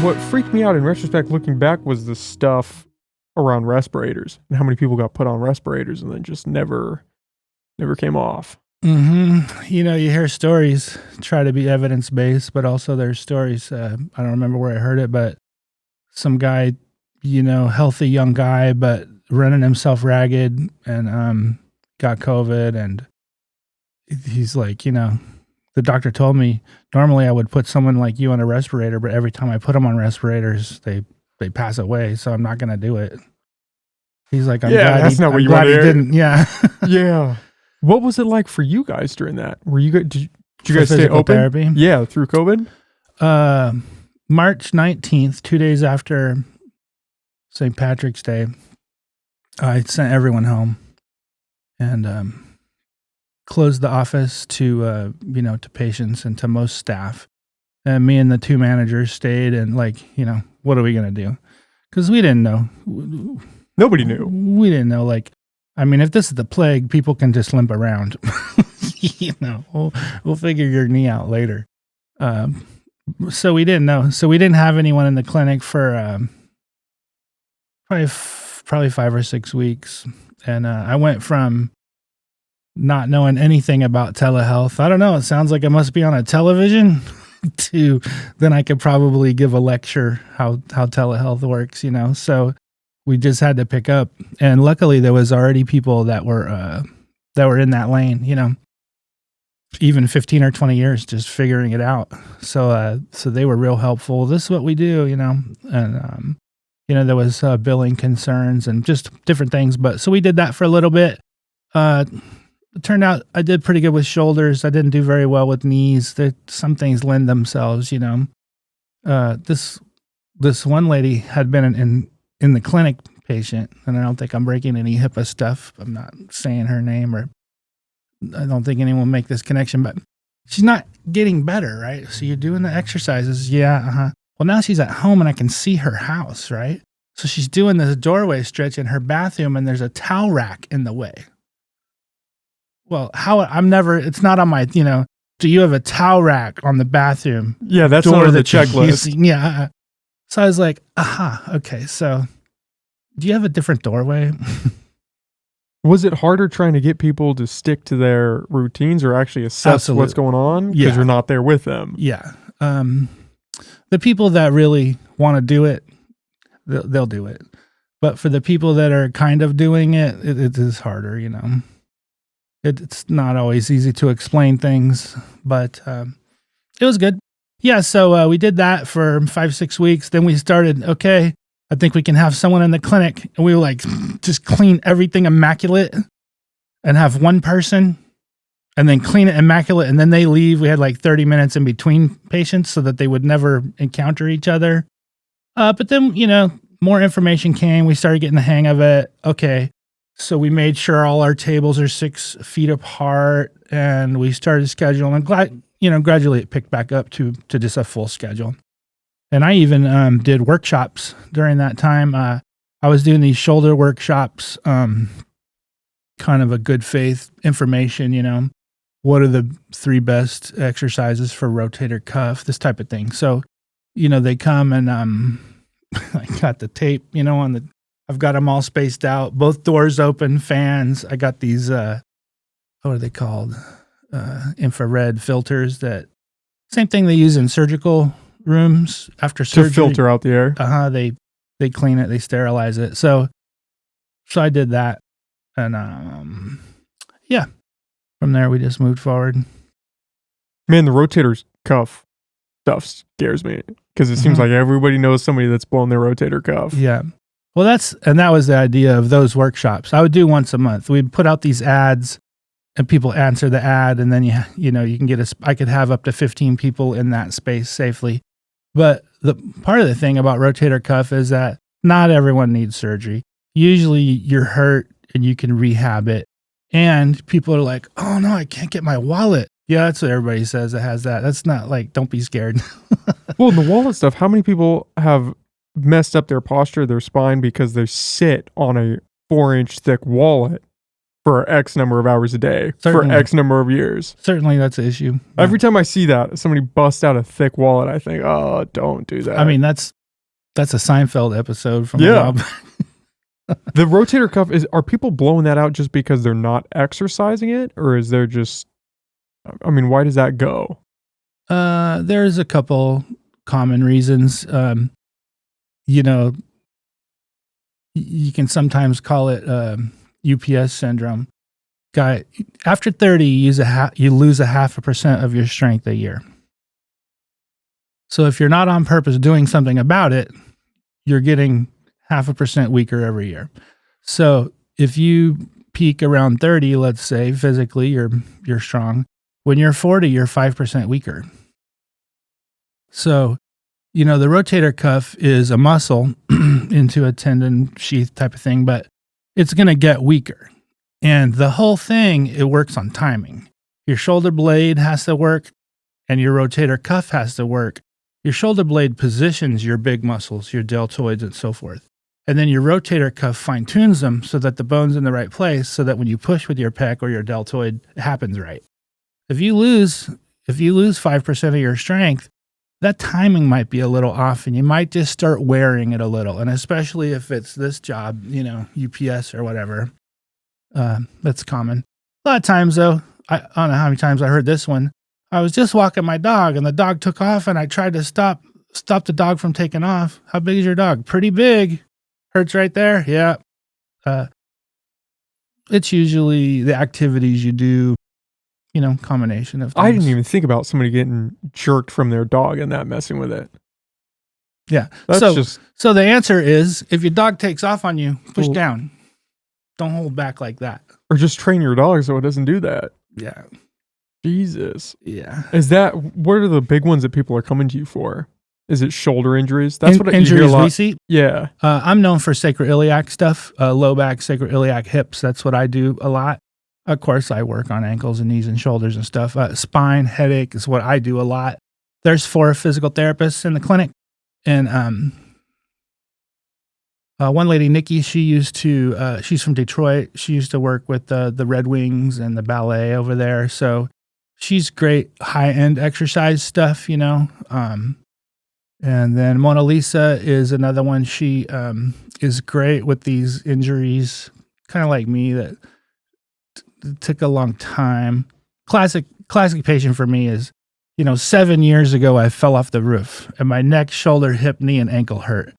What freaked me out in retrospect, looking back, was the stuff around respirators and how many people got put on respirators and then just never came off. You know, you hear stories try to be evidence-based, but also there's stories, I don't remember where I heard it, but some guy, you know, healthy young guy, but running himself ragged and got COVID. And he's like, you know, the doctor told me normally I would put someone like you on a respirator, but every time I put them on respirators, they pass away. So I'm not going to do it. He's like, I'm glad that's not what I'm you glad want to he hear. didn't. Yeah. Yeah. What was it like for you guys during that? Were you did you For guys stay physical open? therapy? Yeah, through COVID. March 19th, 2 days after St. Patrick's Day, I sent everyone home and closed the office to you know, to patients and to most staff. And me and the two managers stayed and, like, you know, what are we gonna do? Because we didn't know. Nobody knew. We didn't know. Like, I mean, if this is the plague, people can just limp around. You know, we'll figure your knee out later. So we didn't know. So we didn't have anyone in the clinic for probably 5 or 6 weeks. And I went from not knowing anything about telehealth. I don't know. It sounds like it must be on a television. To then I could probably give a lecture how telehealth works. You know, so we just had to pick up. And luckily, there was already people that were in that lane. You know, even 15 or 20 years just figuring it out. So they were real helpful. This is what we do, you know, and, you know, there was billing concerns and just different things. But so we did that for a little bit. It turned out I did pretty good with shoulders. I didn't do very well with knees. Some things lend themselves, you know. This one lady had been in the clinic patient, and I don't think I'm breaking any HIPAA stuff. I'm not saying her name, or I don't think anyone will make this connection, but she's not getting better, right? So you're doing the exercises. Yeah. Well, now she's at home and I can see her house, right? So she's doing this doorway stretch in her bathroom and there's a towel rack in the way. Well, it's not on my, you know, do you have a towel rack on the bathroom? Yeah, that's not on the checklist. Yeah. So I was like, okay. So do you have a different doorway? Was it harder trying to get people to stick to their routines or actually assess what's going on? Because you're not there with them. Yeah. The people that really want to do it, they'll do it. But for the people that are kind of doing it, it is harder, you know. It's not always easy to explain things, but it was good. Yeah, so we did that for 5-6 weeks. Then we started, okay, I think we can have someone in the clinic. And we were like, just clean everything immaculate and have one person and then clean it immaculate. And then they leave. We had like 30 minutes in between patients so that they would never encounter each other. But then, you know, more information came. We started getting the hang of it. Okay. So we made sure all our tables are 6 feet apart and we started scheduling. And gradually it picked back up to just a full schedule. And I even did workshops during that time. I was doing these shoulder workshops, kind of a good faith information, you know, what are the 3 best exercises for rotator cuff, this type of thing. So, you know, they come and I got the tape, you know, I've got them all spaced out, both doors open, fans. I got these, what are they called? Infrared filters same thing they use in surgical rooms after surgery. To filter out the air. They clean it, they sterilize it. So I did that. And yeah, from there we just moved forward. Man, the rotator cuff stuff scares me because it seems like everybody knows somebody that's blown their rotator cuff. Yeah. Well, that was the idea of those workshops. I would do once a month. We'd put out these ads and people answer the ad. And then, you know, you can I could have up to 15 people in that space safely. But the part of the thing about rotator cuff is that not everyone needs surgery. Usually you're hurt and you can rehab it. And people are like, oh no, I can't get my wallet. Yeah, that's what everybody says that has that. That's not like, don't be scared. Well, the wallet stuff, how many people have messed up their posture, their spine, because they sit on a 4-inch thick wallet for X number of hours a day Certainly. for X number of years. Certainly that's an issue. Every time I see that, somebody busts out a thick wallet, I think, oh, don't do that. I mean, that's a Seinfeld episode from Yeah. a while back. The rotator cuff are people blowing that out just because they're not exercising it? Or is there just, I mean, why does that go? There's a couple common reasons. You know, you can sometimes call it UPS syndrome. Guy, after 30, you lose 0.5% of your strength a year. So if you're not on purpose doing something about it, you're getting 0.5% weaker every year. So if you peak around 30, let's say physically you're strong. When you're 40, you're 5% weaker. So, you know, the rotator cuff is a muscle into a tendon sheath type of thing, but it's going to get weaker. And the whole thing, it works on timing. Your shoulder blade has to work and your rotator cuff has to work. Your shoulder blade positions your big muscles, your deltoids and so forth. And then your rotator cuff fine tunes them so that the bone's in the right place so that when you push with your pec or your deltoid, it happens right. If you lose 5% of your strength, that timing might be a little off and you might just start wearing it a little. And especially if it's this job, you know, UPS or whatever, that's common. A lot of times though, I don't know how many times I heard this one. I was just walking my dog and the dog took off and I tried to stop the dog from taking off. How big is your dog? Pretty big. Hurts right there. Yeah. It's usually the activities you do, you know, combination of things. I didn't even think about somebody getting jerked from their dog and that messing with it. Yeah. That's So the answer is if your dog takes off on you, push Well- down. Don't hold back like that. or just train your dog so it doesn't do that. Yeah. Jesus. Yeah. What are the big ones that people are coming to you for? Is it shoulder injuries? That's what you hear a injuries lot. we see. Yeah. I'm known for sacroiliac stuff, low back, sacroiliac hips. That's what I do a lot. Of course, I work on ankles and knees and shoulders and stuff. Spine, headache is what I do a lot. There's 4 physical therapists in the clinic. And one lady, Nikki, she's from Detroit. She used to work with the Red Wings and the ballet over there. So she's great high-end exercise stuff, you know. And then Mona Lisa is another one. She is great with these injuries, kind of like me, that took a long time. Classic patient for me is, you know, 7 years ago, I fell off the roof and my neck, shoulder, hip, knee, and ankle hurt.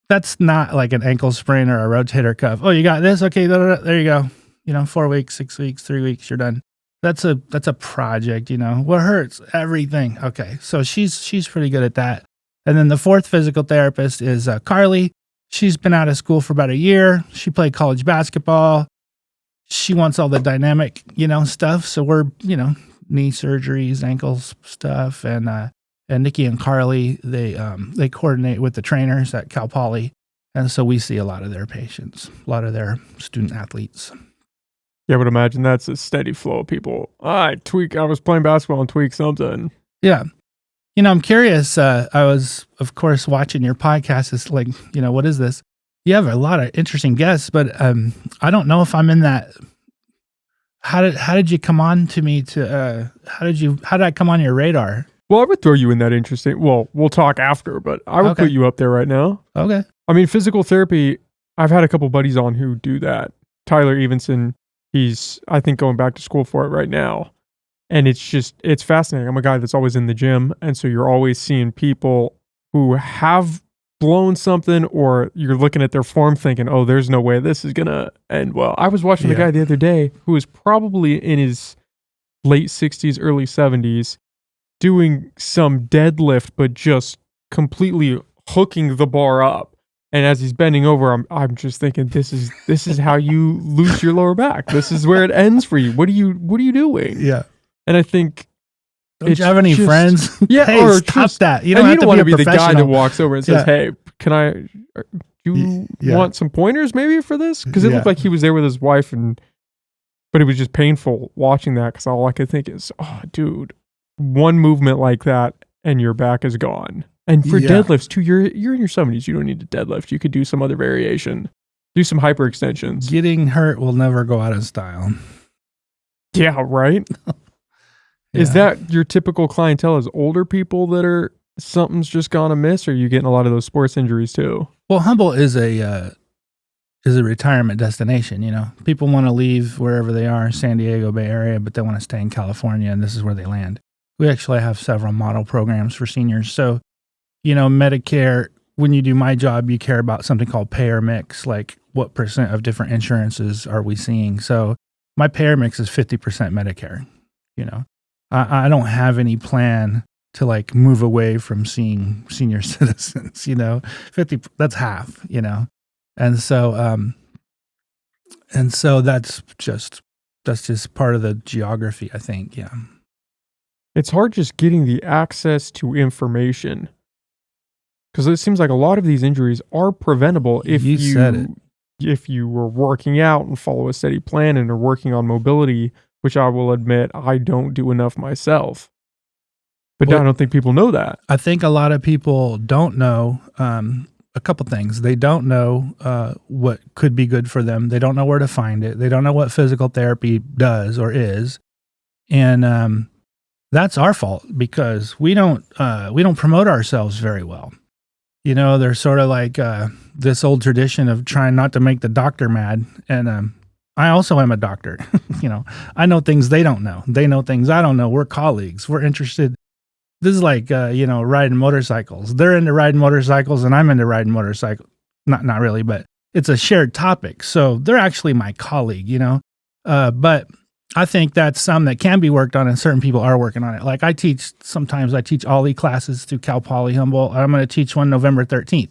That's not like an ankle sprain or a rotator cuff. Oh, you got this? Okay, there you go. You know, 4 weeks, 6 weeks, 3 weeks, you're done. That's a project, you know. What hurts? Everything. Okay, so she's pretty good at that. And then the 4th physical therapist is Carly. She's been out of school for about a year. She played college basketball. She wants all the dynamic, you know, stuff. So we're, you know, knee surgeries, ankles stuff, and Nikki and Carly, they coordinate with the trainers at Cal Poly, and so we see a lot of their patients, a lot of their student athletes. Yeah, I would imagine that's a steady flow of people. I was playing basketball and tweaked something. Yeah. You know, I'm curious. I was, of course, watching your podcast. It's like, you know, what is this? You have a lot of interesting guests, but I don't know if I'm in that. How did you come on to me how did I come on your radar? Well, I would throw you in that interesting. Well, we'll talk after, but I would Okay. put you up there right now. Okay. I mean, physical therapy, I've had a couple buddies on who do that. Tyler Evenson, he's, I think, going back to school for it right now. And it's fascinating. I'm a guy that's always in the gym. And so you're always seeing people who have blown something, or you're looking at their form thinking, oh, there's no way this is going to end well. I was watching the guy the other day who was probably in his late 60s, early 70s, doing some deadlift, but just completely hooking the bar up. And as he's bending over, I'm just thinking, this is how you lose your lower back. This is where it ends for you. What are you doing? Yeah. And I think, Don't you have any friends? Yeah, hey, or stop just, that. You and don't have to want to be be a the guy that professional. walks over and says, Yeah. "Hey, do you want some pointers maybe for this?" Because it looked like he was there with his wife, but it was just painful watching that because all I could think is, "Oh, dude, one movement like that and your back is gone." And for deadlifts too, you're in your 70s. You don't need to deadlift. You could do some other variation. Do some hyperextensions. Getting hurt will never go out of style. Yeah, right? Is Yeah. that your typical clientele is older people that are something's just gone amiss, or are you getting a lot of those sports injuries too? Well, Humboldt is a retirement destination. You know, people want to leave wherever they are, San Diego Bay Area, but they want to stay in California, and this is where they land. We actually have several model programs for seniors. So, you know, Medicare, when you do my job, you care about something called payer mix, like what percent of different insurances are we seeing. So my payer mix is 50% Medicare. You know, I don't have any plan to like move away from seeing senior citizens, you know, 50, that's half, you know? And so that's just part of the geography, I think. Yeah. It's hard just getting the access to information, because it seems like a lot of these injuries are preventable if You said it. if you were working out and follow a steady plan and are working on mobility, which I will admit I don't do enough myself. But Well, I don't think people know that. I think a lot of people don't know a couple things. They don't know what could be good for them. They don't know where to find it. They don't know what physical therapy does or is, and that's our fault because we don't promote ourselves very well. You know, there's sort of like this old tradition of trying not to make the doctor mad, and I also am a doctor. You know, I know things they don't know. They know things I don't know. We're colleagues. We're interested. This is like, you know, riding motorcycles. They're into riding motorcycles and I'm into riding motorcycles. Not really, but it's a shared topic. So they're actually my colleague, you know? But I think that's some that can be worked on and certain people are working on it. Like sometimes I teach Ollie classes through Cal Poly Humboldt. I'm going to teach one November 13th.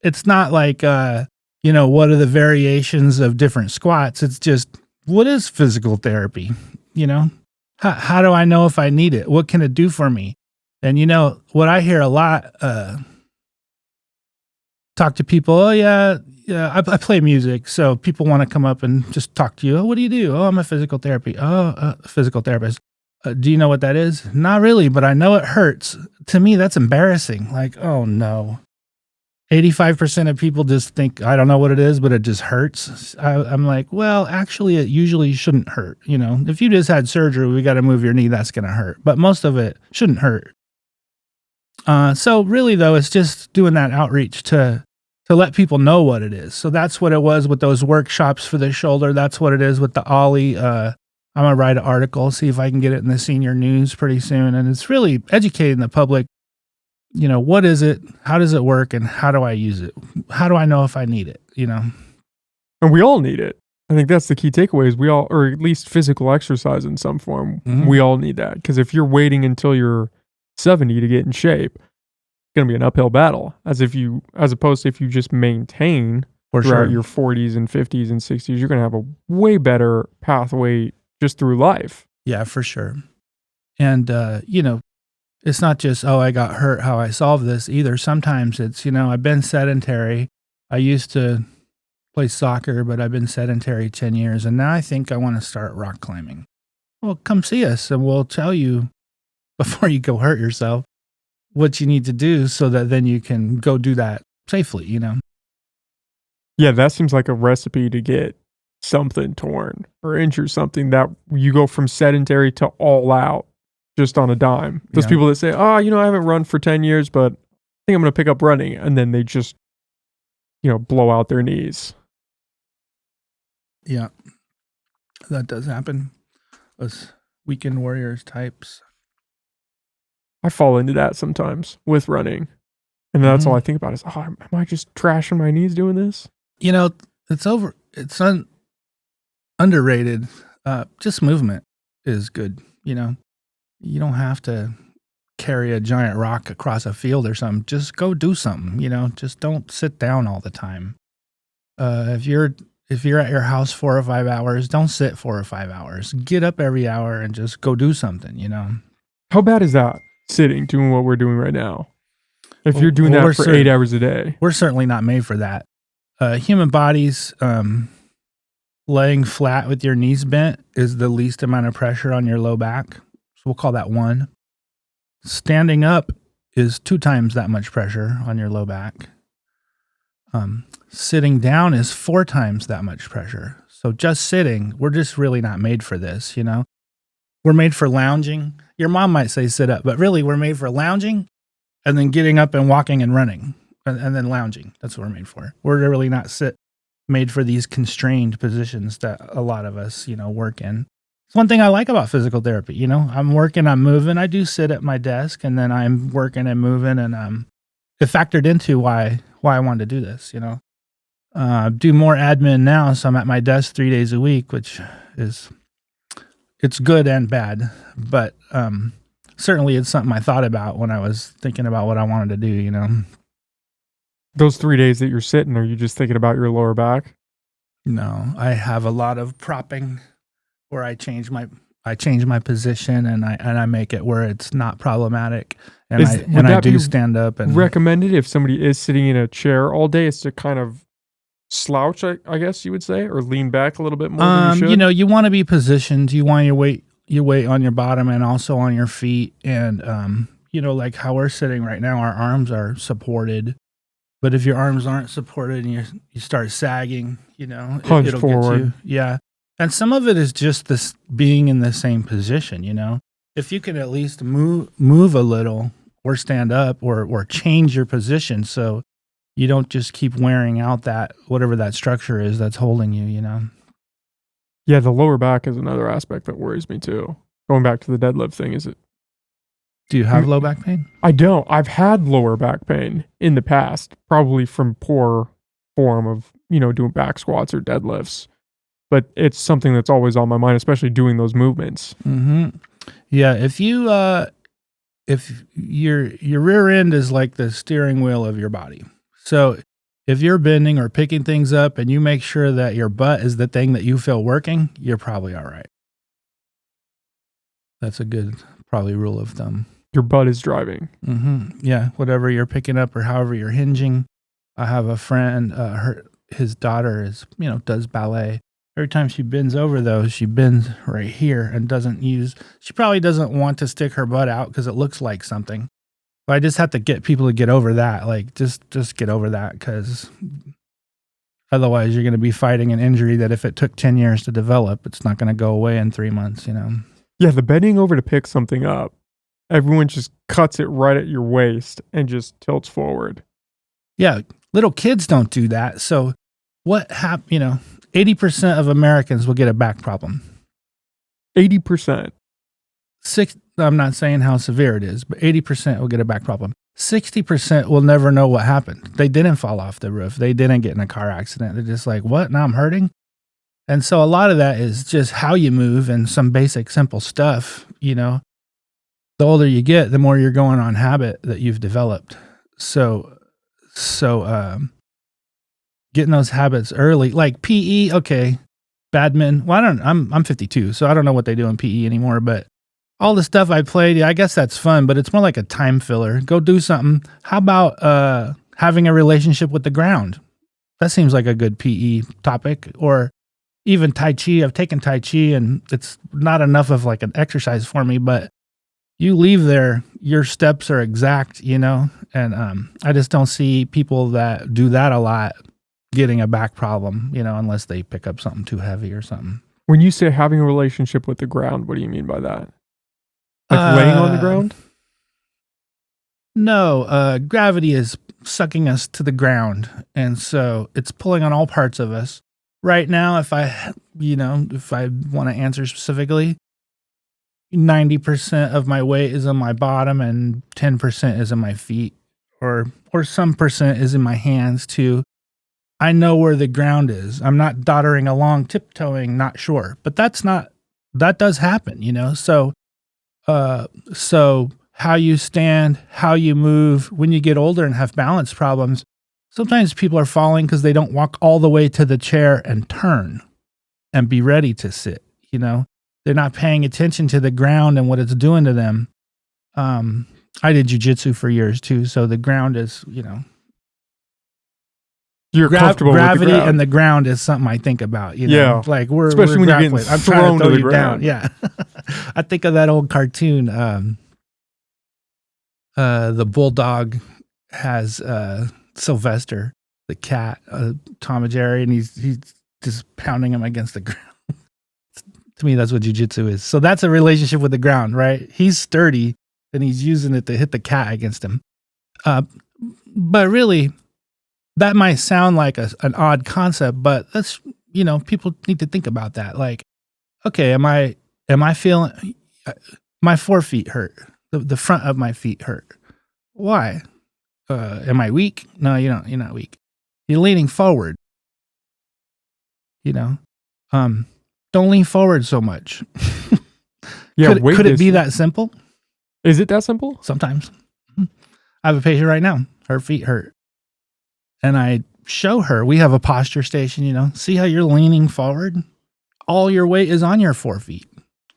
It's not like, you know, what are the variations of different squats? It's just, what is physical therapy? You know, how do I know if I need it? What can it do for me? And, you know, what I hear a lot, talk to people, oh, yeah, I play music. So people want to come up and just talk to you. Oh, what do you do? Oh, I'm a physical therapist. Do you know what that is? Not really, but I know it hurts. To me, that's embarrassing. Like, oh, no. 85% of people just think, I don't know what it is, but it just hurts. I'm like, well, actually, it usually shouldn't hurt. You know, if you just had surgery, we got to move your knee, that's going to hurt. But most of it shouldn't hurt. So really, though, it's just doing that outreach to let people know what it is. So that's what it was with those workshops for the shoulder. That's what it is with the Ollie. I'm going to write an article, see if I can get it in the senior news pretty soon. And it's really educating the public. You know, what is it? How does it work? And how do I use it? How do I know if I need it? You know? And we all need it. I think that's the key takeaway is we all, or at least physical exercise in some form, we all need that. Because if you're waiting until you're 70 to get in shape, it's going to be an uphill battle. As opposed to if you just maintain throughout your 40s and 50s and 60s, you're going to have a way better pathway just through life. Yeah, for sure. And, you know, it's not just, oh, I got hurt, how I solve this either. Sometimes it's, you know, I've been sedentary. I used to play soccer, but I've been sedentary 10 years. And now I think I want to start rock climbing. Well, come see us and we'll tell you before you go hurt yourself what you need to do so that then you can go do that safely, you know? Yeah, that seems like a recipe to get something torn or injure something, that you go from sedentary to all out just on a dime. Those people that say, oh, you know, I haven't run for 10 years, but I think I'm going to pick up running. And then they just, you know, blow out their knees. Yeah, that does happen. Those weekend warriors types. I fall into that sometimes with running. And that's all I think about is, oh, am I just trashing my knees doing this? You know, it's underrated. Just movement is good. You know, you don't have to carry a giant rock across a field or something. Just go do something, you know, just don't sit down all the time. If you're at your house 4 or 5 hours, don't sit 4 or 5 hours. Get up every hour and just go do something, you know? How bad is that, sitting, doing what we're doing right now? If you're doing that for 8 hours a day. We're certainly not made for that. Human bodies, laying flat with your knees bent is the least amount of pressure on your low back. So we'll call that 1. Standing up is 2 times that much pressure on your low back. Sitting down is 4 times that much pressure. So just sitting, we're just really not made for this, you know? We're made for lounging. Your mom might say sit up, but really we're made for lounging and then getting up and walking and running and then lounging. That's what we're made for. We're really not made for these constrained positions that a lot of us, you know, work in. It's one thing I like about physical therapy. You know, I'm working, I'm moving. I do sit at my desk and then I'm working and moving, and it factored into why I wanted to do this, you know. Do more admin now, so I'm at my desk 3 days a week, which is, it's good and bad, but certainly it's something I thought about when I was thinking about what I wanted to do, you know. Those 3 days that you're sitting, are you just thinking about your lower back? No, I have a lot of propping where I change my position and I make it where it's not problematic, and I do stand up. And recommended if somebody is sitting in a chair all day, is to kind of slouch, I guess you would say, or lean back a little bit more than you should? You know, you want to be positioned. You want your weight on your bottom and also on your feet. And you know, like how we're sitting right now, our arms are supported. But if your arms aren't supported and you start sagging, you know, it'll forward. Get you. Yeah. And some of it is just this being in the same position, you know. If you can at least move a little or stand up or change your position so you don't just keep wearing out that whatever that structure is that's holding you, you know. Yeah, the lower back is another aspect that worries me too. Going back to the deadlift thing, is it? Do you have low back pain? I don't. I've had lower back pain in the past, probably from poor form of, you know, doing back squats or deadlifts. But it's something that's always on my mind, especially doing those movements. Mm-hmm. Yeah, if your rear end is like the steering wheel of your body. So if you're bending or picking things up and you make sure that your butt is the thing that you feel working, you're probably all right. That's a good probably rule of thumb. Your butt is driving. Mm-hmm. Yeah, whatever you're picking up or however you're hinging. I have a friend, his daughter is, you know, does ballet. Every time she bends over, though, she bends right here and she probably doesn't want to stick her butt out because it looks like something. But I just have to get people to get over that. Like, just get over that, because otherwise you're going to be fighting an injury that if it took 10 years to develop, it's not going to go away in 3 months, you know? Yeah, the bending over to pick something up, everyone just cuts it right at your waist and just tilts forward. Yeah, little kids don't do that. So what happened, you know, 80% of Americans will get a back problem. 80%. I'm not saying how severe it is, but 80% will get a back problem. 60% will never know what happened. They didn't fall off the roof. They didn't get in a car accident. They're just like, what? Now I'm hurting? And so a lot of that is just how you move and some basic, simple stuff, you know. The older you get, the more you're going on habit that you've developed. So getting those habits early, like PE, okay, badminton. Well, I'm 52, so I don't know what they do in PE anymore, but all the stuff I played, yeah, I guess that's fun, but it's more like a time filler. Go do something. How about having a relationship with the ground? That seems like a good PE topic. Or even Tai Chi. I've taken Tai Chi, and it's not enough of like an exercise for me, but you leave there, your steps are exact, you know? And I just don't see people that do that a lot getting a back problem, you know, unless they pick up something too heavy or something. When you say having a relationship with the ground, what do you mean by that? Like laying on the ground? No, gravity is sucking us to the ground, and so it's pulling on all parts of us. Right now, if I want to answer specifically, 90% of my weight is on my bottom and 10% is in my feet, or some percent is in my hands too. I know where the ground is. I'm not doddering along, tiptoeing, not sure. But that does happen, you know? So how you stand, how you move, when you get older and have balance problems, sometimes people are falling because they don't walk all the way to the chair and turn and be ready to sit, you know? They're not paying attention to the ground and what it's doing to them. I did jujitsu for years too, so the ground is, you know, you're comfortable gravity with the ground. And the ground is something I think about, you know, yeah. Like we're especially when you're getting I'm thrown trying to throw to the you ground. Down. Yeah. I think of that old cartoon. The bulldog has Sylvester. the cat, Tom and Jerry, and he's just pounding him against the ground. To me, that's what jujitsu is. So that's a relationship with the ground, right? He's sturdy, and he's using it to hit the cat against him. But really, that might sound like an odd concept, but that's, people need to think about that. Like, okay, am I feeling my forefeet hurt? The front of my feet hurt. Why? Am I weak? No, you're not weak. You're leaning forward. Don't lean forward so much. Yeah, could it be that simple? Is it that simple? Sometimes. I have a patient right now. Her feet hurt. And I show her, we have a posture station, see how you're leaning forward? All your weight is on your forefeet.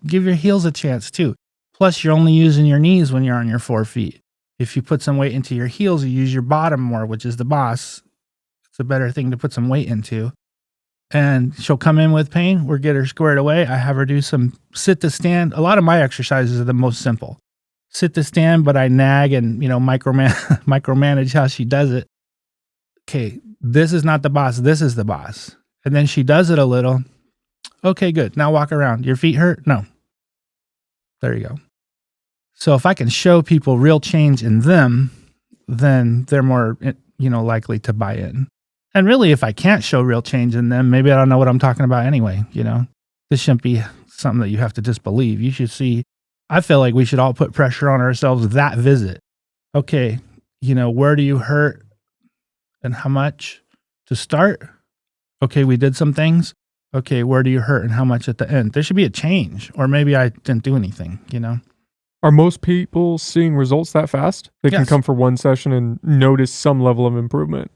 Give your heels a chance too. Plus, you're only using your knees when you're on your forefeet. If you put some weight into your heels, you use your bottom more, which is the boss. It's a better thing to put some weight into. And she'll come in with pain. We'll get her squared away. I have her do some sit to stand. A lot of my exercises are the most simple. Sit to stand, but I nag and, micromanage how she does it. Okay, this is not the boss. This is the boss. And then she does it a little. Okay, good. Now walk around. Your feet hurt? No. There you go. So if I can show people real change in them, then they're more, likely to buy in. And really, if I can't show real change in them, maybe I don't know what I'm talking about anyway. This shouldn't be something that you have to just believe. You should see. I feel like we should all put pressure on ourselves that visit. Okay, where do you hurt and how much to start? Okay, we did some things. Okay, where do you hurt and how much at the end? There should be a change, or maybe I didn't do anything, Are most people seeing results that fast? They can Yes. come for one session and notice some level of improvement.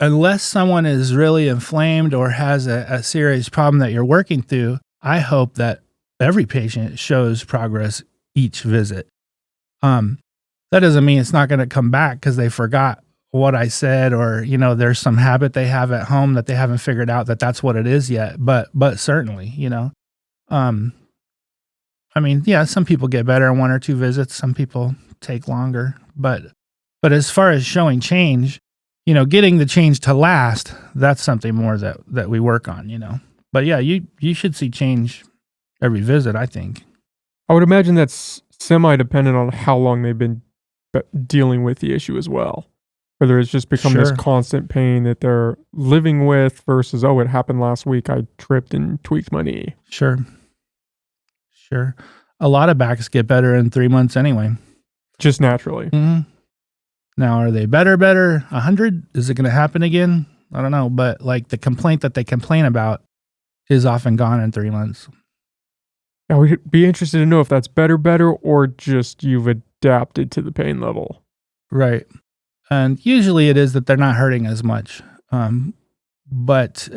Unless someone is really inflamed or has a serious problem that you're working through, I hope that every patient shows progress each visit. That doesn't mean it's not going to come back because they forgot what I said, or there's some habit they have at home that they haven't figured out that's what it is yet. But certainly, some people get better in 1 or 2 visits. Some people take longer. But as far as showing change, getting the change to last, that's something more that we work on, But yeah, you should see change every visit, I think. I would imagine that's semi-dependent on how long they've been dealing with the issue as well. Whether it's just become this Sure. constant pain that they're living with versus, it happened last week. I tripped and tweaked my knee. Sure. A lot of backs get better in 3 months anyway. Just naturally. Mm-hmm. Now, are they better? 100? Is it going to happen again? I don't know. But like the complaint that they complain about is often gone in 3 months. Now, we'd be interested to know if that's better, or just you've adapted to the pain level. Right. And usually it is that they're not hurting as much. But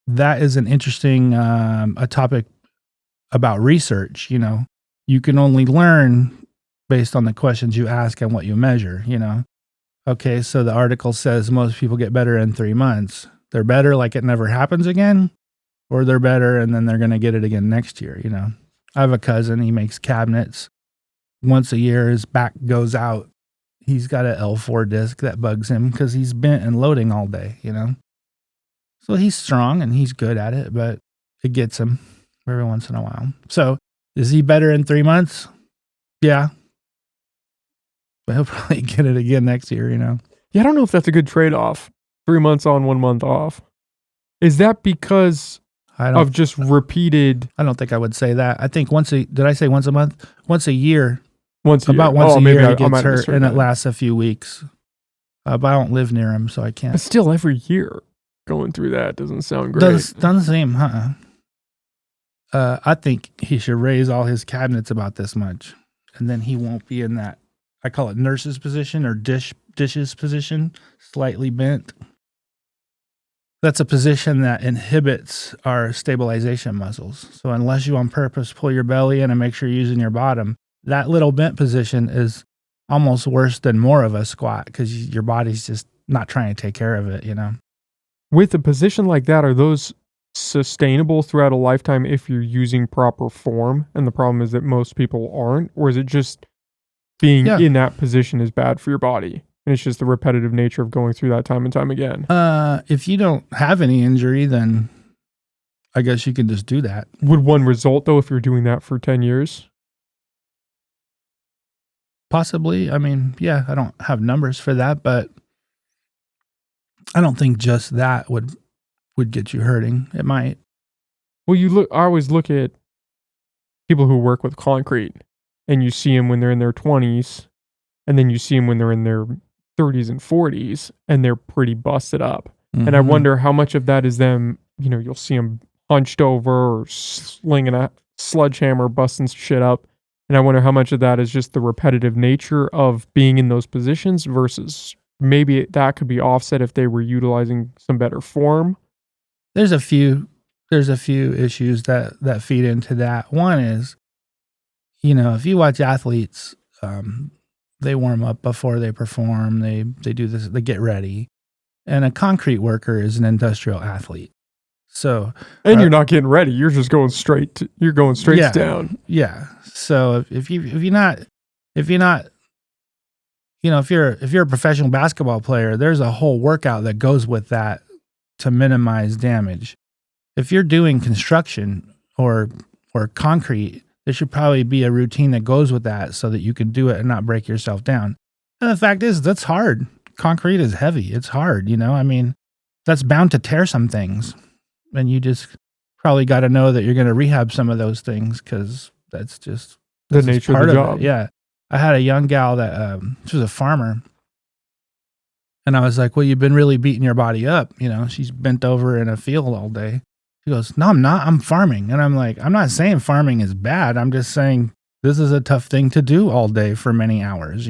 that is an interesting a topic about research. You can only learn based on the questions you ask and what you measure. Okay, so the article says most people get better in 3 months. They're better like it never happens again, or they're better and then they're going to get it again next year. I have a cousin, he makes cabinets. Once a year, his back goes out. He's got an L4 disc that bugs him because he's bent and loading all day, So he's strong and he's good at it, but it gets him every once in a while. So is he better in 3 months? Yeah. But he'll probably get it again next year, Yeah, I don't know if that's a good trade-off. 3 months on, 1 month off. Is that because of just repeated? I don't think I would say that. I think did I say once a month? Once a year. Once a year. About once a maybe year I he gets might have hurt misheard and it that. lasts a few weeks. But I don't live near him, so I can't. But still, every year going through that doesn't sound great. Doesn't seem, I think he should raise all his cabinets about this much, and then he won't be in that, I call it nurse's position or dishes position, slightly bent. That's a position that inhibits our stabilization muscles. So unless you on purpose pull your belly in and make sure you're using your bottom, that little bent position is almost worse than more of a squat because your body's just not trying to take care of it, With a position like that, are those sustainable throughout a lifetime if you're using proper form? And the problem is that most people aren't? Or is it just being Yeah. in that position is bad for your body. And it's just the repetitive nature of going through that time and time again. If you don't have any injury, then I guess you can just do that. Would one result, though, if you're doing that for 10 years? Possibly. I mean, yeah, I don't have numbers for that, but I don't think just that would get you hurting. It might. Well, I always look at people who work with concrete, and you see them when they're in their 20s, and then you see them when they're in their 30s and 40s, and they're pretty busted up. And I wonder how much of that is them, you'll see them hunched over or slinging a sledgehammer, busting shit up. And I wonder how much of that is just the repetitive nature of being in those positions versus maybe that could be offset if they were utilizing some better form. There's a few issues that feed into that. One is, if you watch athletes, they warm up before they perform. They do this, they get ready. And a concrete worker is an industrial athlete. So, and you're not getting ready. You're just going straight. You're going straight down. Yeah. So if you're a professional basketball player, there's a whole workout that goes with that to minimize damage. If you're doing construction or concrete, there should probably be a routine that goes with that so that you can do it and not break yourself down. And the fact is, that's hard. Concrete is heavy. It's hard. I mean, that's bound to tear some things. And you just probably got to know that you're going to rehab some of those things because that's just the nature of the job. Yeah. I had a young gal that she was a farmer. And I was like, well, you've been really beating your body up. She's bent over in a field all day. She goes, no, I'm not. I'm farming. And I'm like, I'm not saying farming is bad. I'm just saying this is a tough thing to do all day for many hours,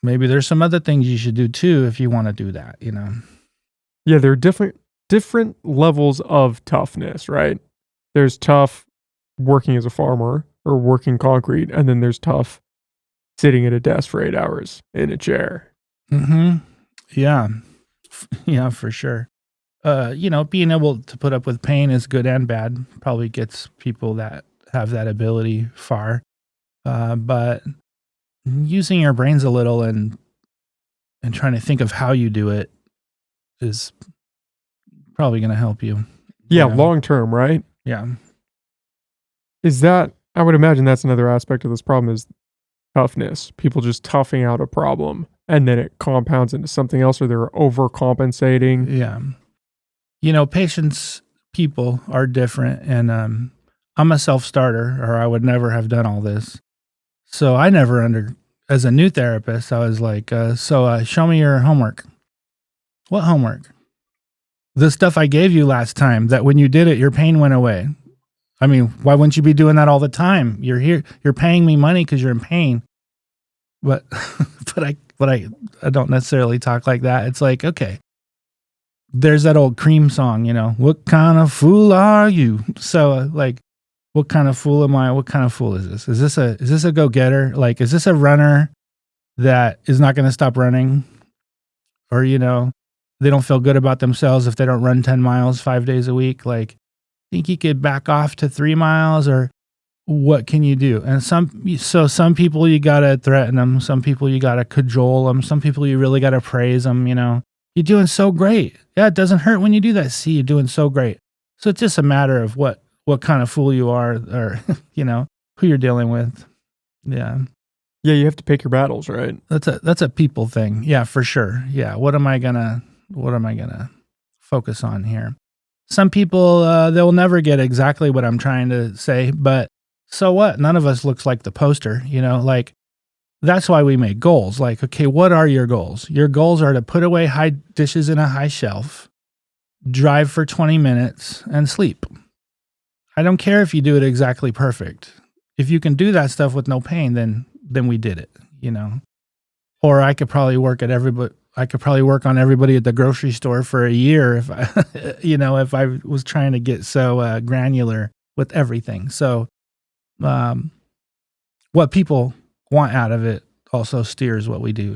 Maybe there's some other things you should do too if you want to do that, Yeah, there are different levels of toughness, right? There's tough working as a farmer or working concrete, and then there's tough sitting at a desk for 8 hours in a chair. Yeah. Yeah, for sure. Being able to put up with pain is good and bad. Probably gets people that have that ability far. But using your brains a little and trying to think of how you do it is probably going to help you. Yeah, long term, right? Yeah. I would imagine that's another aspect of this problem is toughness. People just toughing out a problem and then it compounds into something else or they're overcompensating. Yeah. Patients, people are different and I'm a self-starter or I would never have done all this. So I never as a new therapist, I was like, show me your homework. What homework? The stuff I gave you last time that when you did it, your pain went away. I mean, why wouldn't you be doing that all the time? You're here, you're paying me money because you're in pain. But I don't necessarily talk like that. It's like, okay, there's that old Cream song, what kind of fool are you? So what kind of fool am I? What kind of fool is this? Is this a go-getter? Like, is this a runner that is not going to stop running? Or, they don't feel good about themselves if they don't run 10 miles 5 days a week. Like, think you could back off to 3 miles or what can you do? And some people you got to threaten them. Some people you got to cajole them. Some people you really got to praise them. You're doing so great. Yeah. It doesn't hurt when you do that. See, you're doing so great. So it's just a matter of what kind of fool you are or, who you're dealing with. Yeah. Yeah. You have to pick your battles, right? That's a people thing. Yeah, for sure. Yeah. What am I gonna focus on here? Some people, they'll never get exactly what I'm trying to say, but so what? None of us looks like the poster, that's why we make goals. Like, okay, what are your goals? Your goals are to put away high dishes in a high shelf, drive for 20 minutes and sleep. I don't care if you do it exactly perfect. If you can do that stuff with no pain, then we did it, Or I could probably work on everybody at the grocery store for a year if I, if I was trying to get so granular with everything. So, what people want out of it also steers what we do,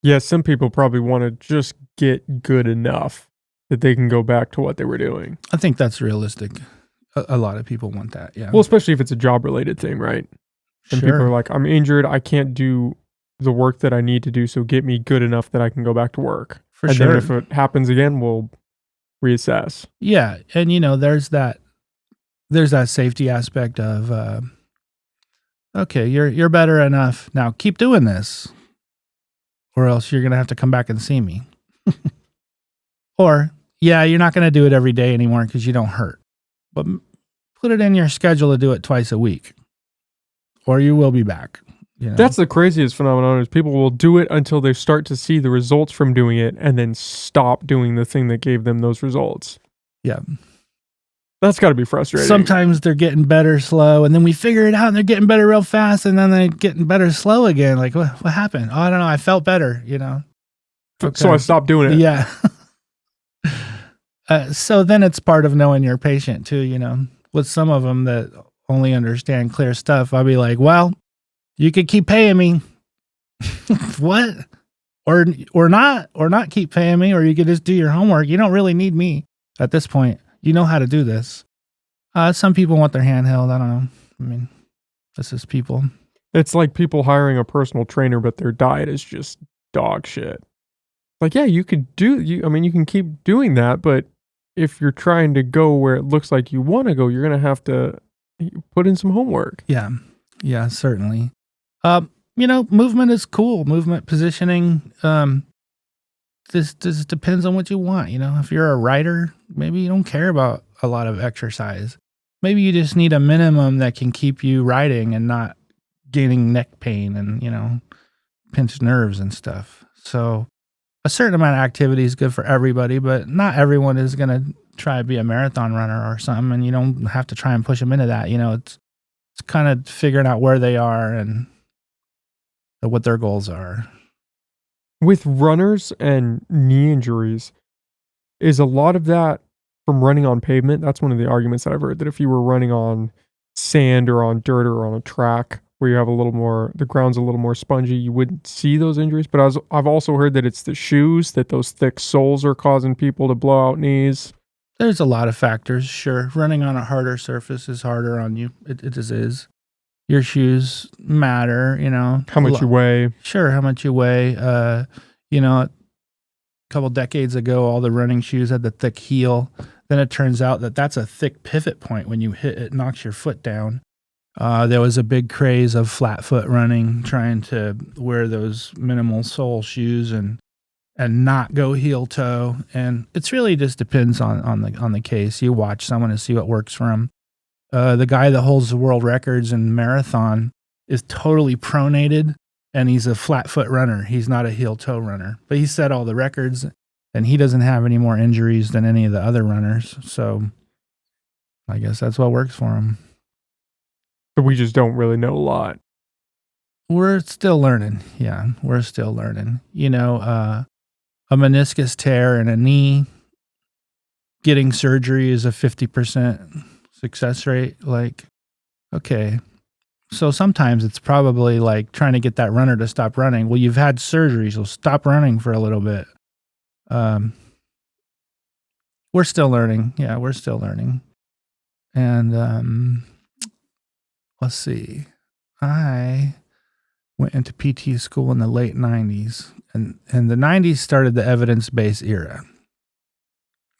Yeah, some people probably want to just get good enough that they can go back to what they were doing. I think that's realistic. A lot of people want that. Yeah. Well, especially if it's a job related thing, right? And people are like, I'm injured. I can't do the work that I need to do. So get me good enough that I can go back to work. For and sure. then if it happens again, we'll reassess. Yeah. And, there's that safety aspect of, okay, you're better enough. Now keep doing this, or else you're going to have to come back and see me. Or, yeah, you're not going to do it every day anymore because you don't hurt. But put it in your schedule to do it twice a week, or you will be back. That's the craziest phenomenon is people will do it until they start to see the results from doing it and then stop doing the thing that gave them those results. Yeah. That's got to be frustrating. Sometimes they're getting better slow, and then we figure it out, and they're getting better real fast, and then they're getting better slow again. Like, what happened? Oh, I don't know. I felt better, Okay. So I stopped doing it. Yeah. So then it's part of knowing your patient, too, With some of them that only understand clear stuff, I'll be like, well, you could keep paying me. What? Or not keep paying me, or you could just do your homework. You don't really need me at this point. You know how to do this. Some people want their hand held. I don't know. I mean, this is people. It's like people hiring a personal trainer, but their diet is just dog shit. Like, yeah, you can keep doing that, but if you're trying to go where it looks like you want to go, you're going to have to put in some homework. Yeah. Yeah, certainly. Movement is cool. Movement positioning. This depends on what you want. If you're a writer, maybe you don't care about a lot of exercise. Maybe you just need a minimum that can keep you writing and not gaining neck pain and, pinched nerves and stuff. So a certain amount of activity is good for everybody, but not everyone is going to try to be a marathon runner or something. And you don't have to try and push them into that. It's kind of figuring out where they are and what their goals are. With runners and knee injuries, is a lot of that from running on pavement? That's one of the arguments that I've heard, that if you were running on sand or on dirt or on a track where you have the ground's a little more spongy, you wouldn't see those injuries. But I've also heard that it's the shoes, that those thick soles are causing people to blow out knees. There's a lot of factors, sure. Running on a harder surface is harder on you. It just is. Your shoes matter, How much you weigh. Sure, how much you weigh. A couple decades ago, all the running shoes had the thick heel. Then it turns out that that's a thick pivot point. When you hit it, knocks your foot down. There was a big craze of flat foot running, trying to wear those minimal sole shoes and not go heel toe. And it's really just depends on the case. You watch someone and see what works for them. The guy that holds the world records in marathon is totally pronated, and he's a flat foot runner. He's not a heel toe runner, but he set all the records, and he doesn't have any more injuries than any of the other runners. So I guess that's what works for him. But we just don't really know a lot. We're still learning. Yeah, we're still learning. A meniscus tear in a knee, getting surgery is a 50% success rate. Like, okay, so sometimes it's probably like trying to get that runner to stop running. Well, you've had surgery, so stop running for a little bit. We're still learning. Yeah, we're still learning. And let's see. I went into PT school in the late 90s, and the 90s started the evidence-based era.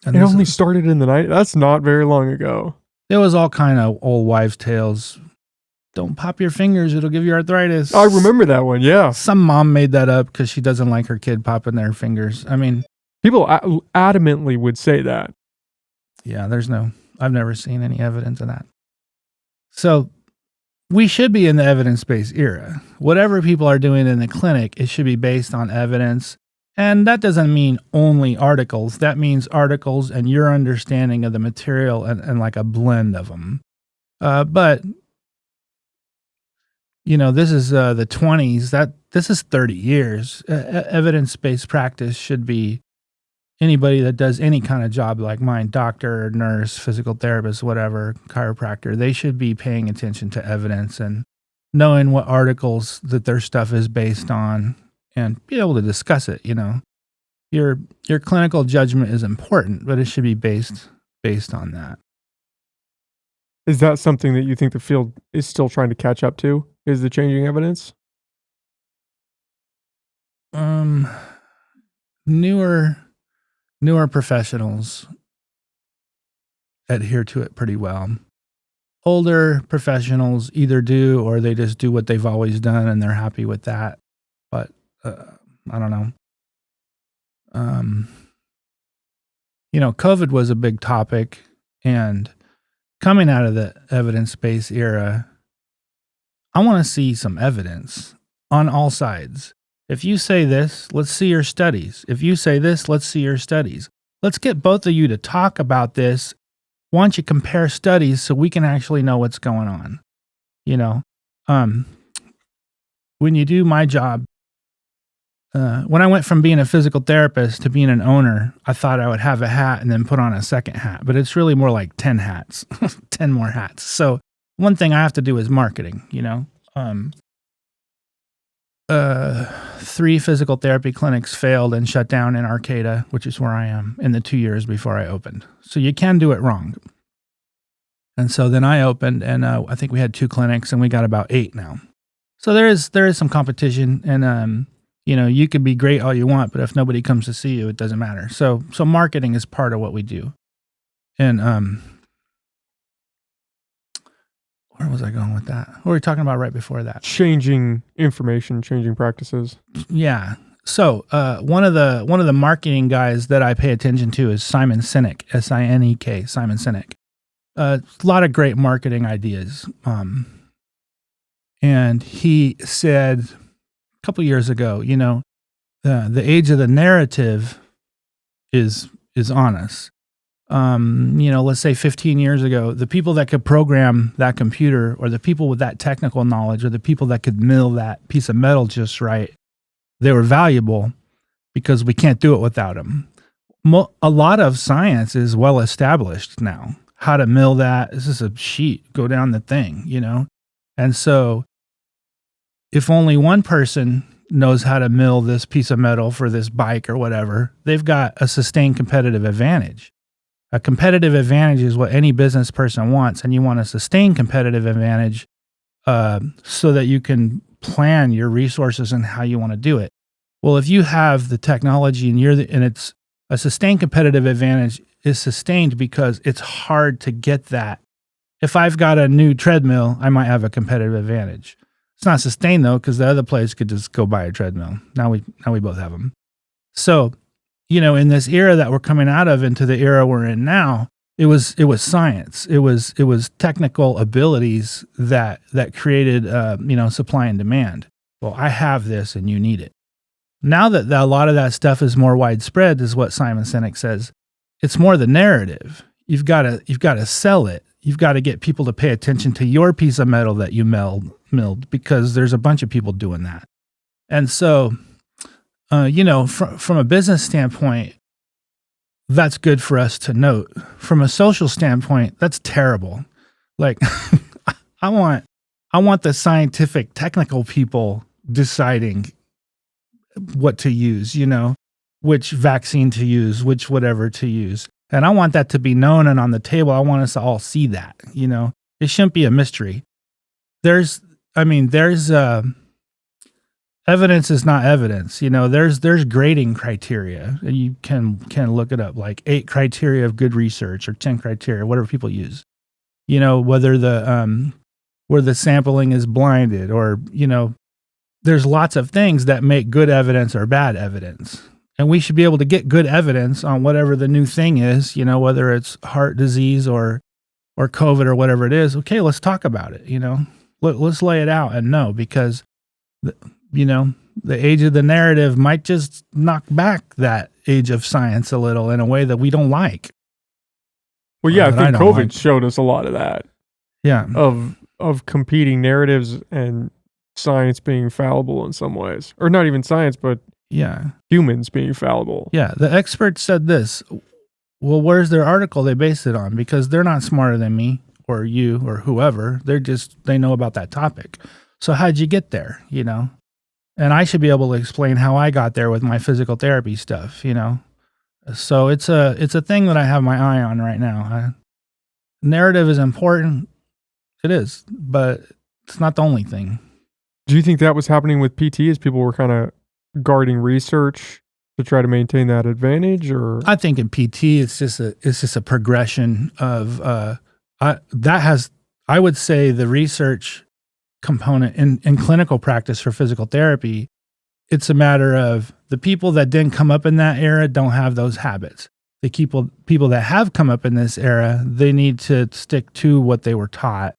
And it only started in the 90s? That's not very long ago. There was all kind of old wives' tales. Don't pop your fingers, it'll give you arthritis. I remember that one, yeah. Some mom made that up because she doesn't like her kid popping their fingers. I mean, people adamantly would say that. Yeah, I've never seen any evidence of that. So we should be in the evidence-based era. Whatever people are doing in the clinic, it should be based on evidence. And that doesn't mean only articles. That means articles and your understanding of the material and like a blend of them. But, this is the 20s. This is 30 years. Evidence-based practice should be anybody that does any kind of job like mine, doctor, nurse, physical therapist, whatever, chiropractor. They should be paying attention to evidence and knowing what articles that their stuff is based on, and be able to discuss it. Your clinical judgment is important, but it should be based on that. Is that something that you think the field is still trying to catch up to? Is the changing evidence? Um, newer newer professionals adhere to it pretty well. Older professionals either do or they just do what they've always done and they're happy with that. But I don't know. Um, COVID was a big topic, and coming out of the evidence-based era, I want to see some evidence on all sides. If you say this, let's see your studies. If you say this, let's see your studies. Let's get both of you to talk about this. Why don't you compare studies so we can actually know what's going on? You know, when you do my job, when I went from being a physical therapist to being an owner, I thought I would have a hat and then put on a second hat, but it's really more like 10 hats, 10 more hats. So one thing I have to do is marketing, 3 physical therapy clinics failed and shut down in Arcata, which is where I am, in the 2 years before I opened. So you can do it wrong. And so then I opened, and I think we had 2 clinics, and we got about 8 now. So there is some competition, and you could be great all you want, but if nobody comes to see you, it doesn't matter. So marketing is part of what we do. And where was I going with that? What were we talking about right before that? Changing information, changing practices. Yeah. So one of the marketing guys that I pay attention to is Simon Sinek, Sinek, Simon Sinek. A lot of great marketing ideas. And he said a couple years ago, the age of the narrative is on us. Let's say 15 years ago, the people that could program that computer, or the people with that technical knowledge, or the people that could mill that piece of metal just right, they were valuable because we can't do it without them. A lot of science is well established now. How to mill that. This is a sheet, go down the thing, And so if only one person knows how to mill this piece of metal for this bike or whatever, they've got a sustained competitive advantage. A competitive advantage is what any business person wants, and you want a sustained competitive advantage so that you can plan your resources and how you want to do it. Well, if you have the technology and it's a sustained competitive advantage is sustained because it's hard to get that. If I've got a new treadmill, I might have a competitive advantage. It's not sustained though, because the other place could just go buy a treadmill. Now we both have them. So, in this era that we're coming out of into the era we're in now, it was science. It was technical abilities that created supply and demand. Well, I have this and you need it. Now that a lot of that stuff is more widespread, is what Simon Sinek says. It's more the narrative. You've got to sell it. You've got to get people to pay attention to your piece of metal that you milled, because there's a bunch of people doing that. And so, from a business standpoint, that's good for us to note. From a social standpoint, that's terrible. Like, I want the scientific, technical people deciding what to use, which vaccine to use, which whatever to use. And I want that to be known and on the table. I want us to all see that, It shouldn't be a mystery. There's evidence is not evidence. There's grading criteria, and you can look it up, like 8 criteria of good research or 10 criteria, whatever people use. Whether where the sampling is blinded, or there's lots of things that make good evidence or bad evidence. And we should be able to get good evidence on whatever the new thing is, whether it's heart disease or COVID or whatever it is. Okay, let's talk about it, Let's lay it out and know, because, the age of the narrative might just knock back that age of science a little in a way that we don't like. Well, yeah, I think COVID showed us a lot of that. Yeah. Of competing narratives and science being fallible in some ways. Or not even science, but humans being fallible. Yeah, the experts said this. Well, where's their article they based it on? Because they're not smarter than me or you or whoever. They know about that topic. So how'd you get there, And I should be able to explain how I got there with my physical therapy stuff, So it's a thing that I have my eye on right now. Narrative is important. It is, but it's not the only thing. Do you think that was happening with PT as people were kind of guarding research to try to maintain that advantage, or I think in PT it's just a progression of I would say the research component in clinical practice for physical therapy, it's a matter of the people that didn't come up in that era don't have those habits. The people that have come up in this era, they need to stick to what they were taught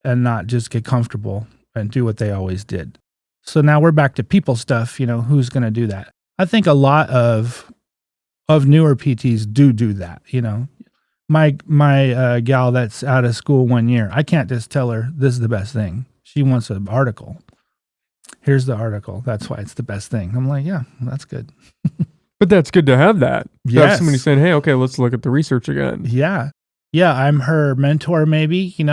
and not just get comfortable and do what they always did. So now we're back to people stuff, who's going to do that? I think a lot of newer PTs do that, My gal that's out of school 1 year, I can't just tell her this is the best thing. She wants an article. Here's the article. That's why it's the best thing. I'm like, yeah, that's good. but that's good to have that. To have Yes. somebody saying, "Hey, okay, let's look at the research again." Yeah. Yeah, I'm her mentor maybe, she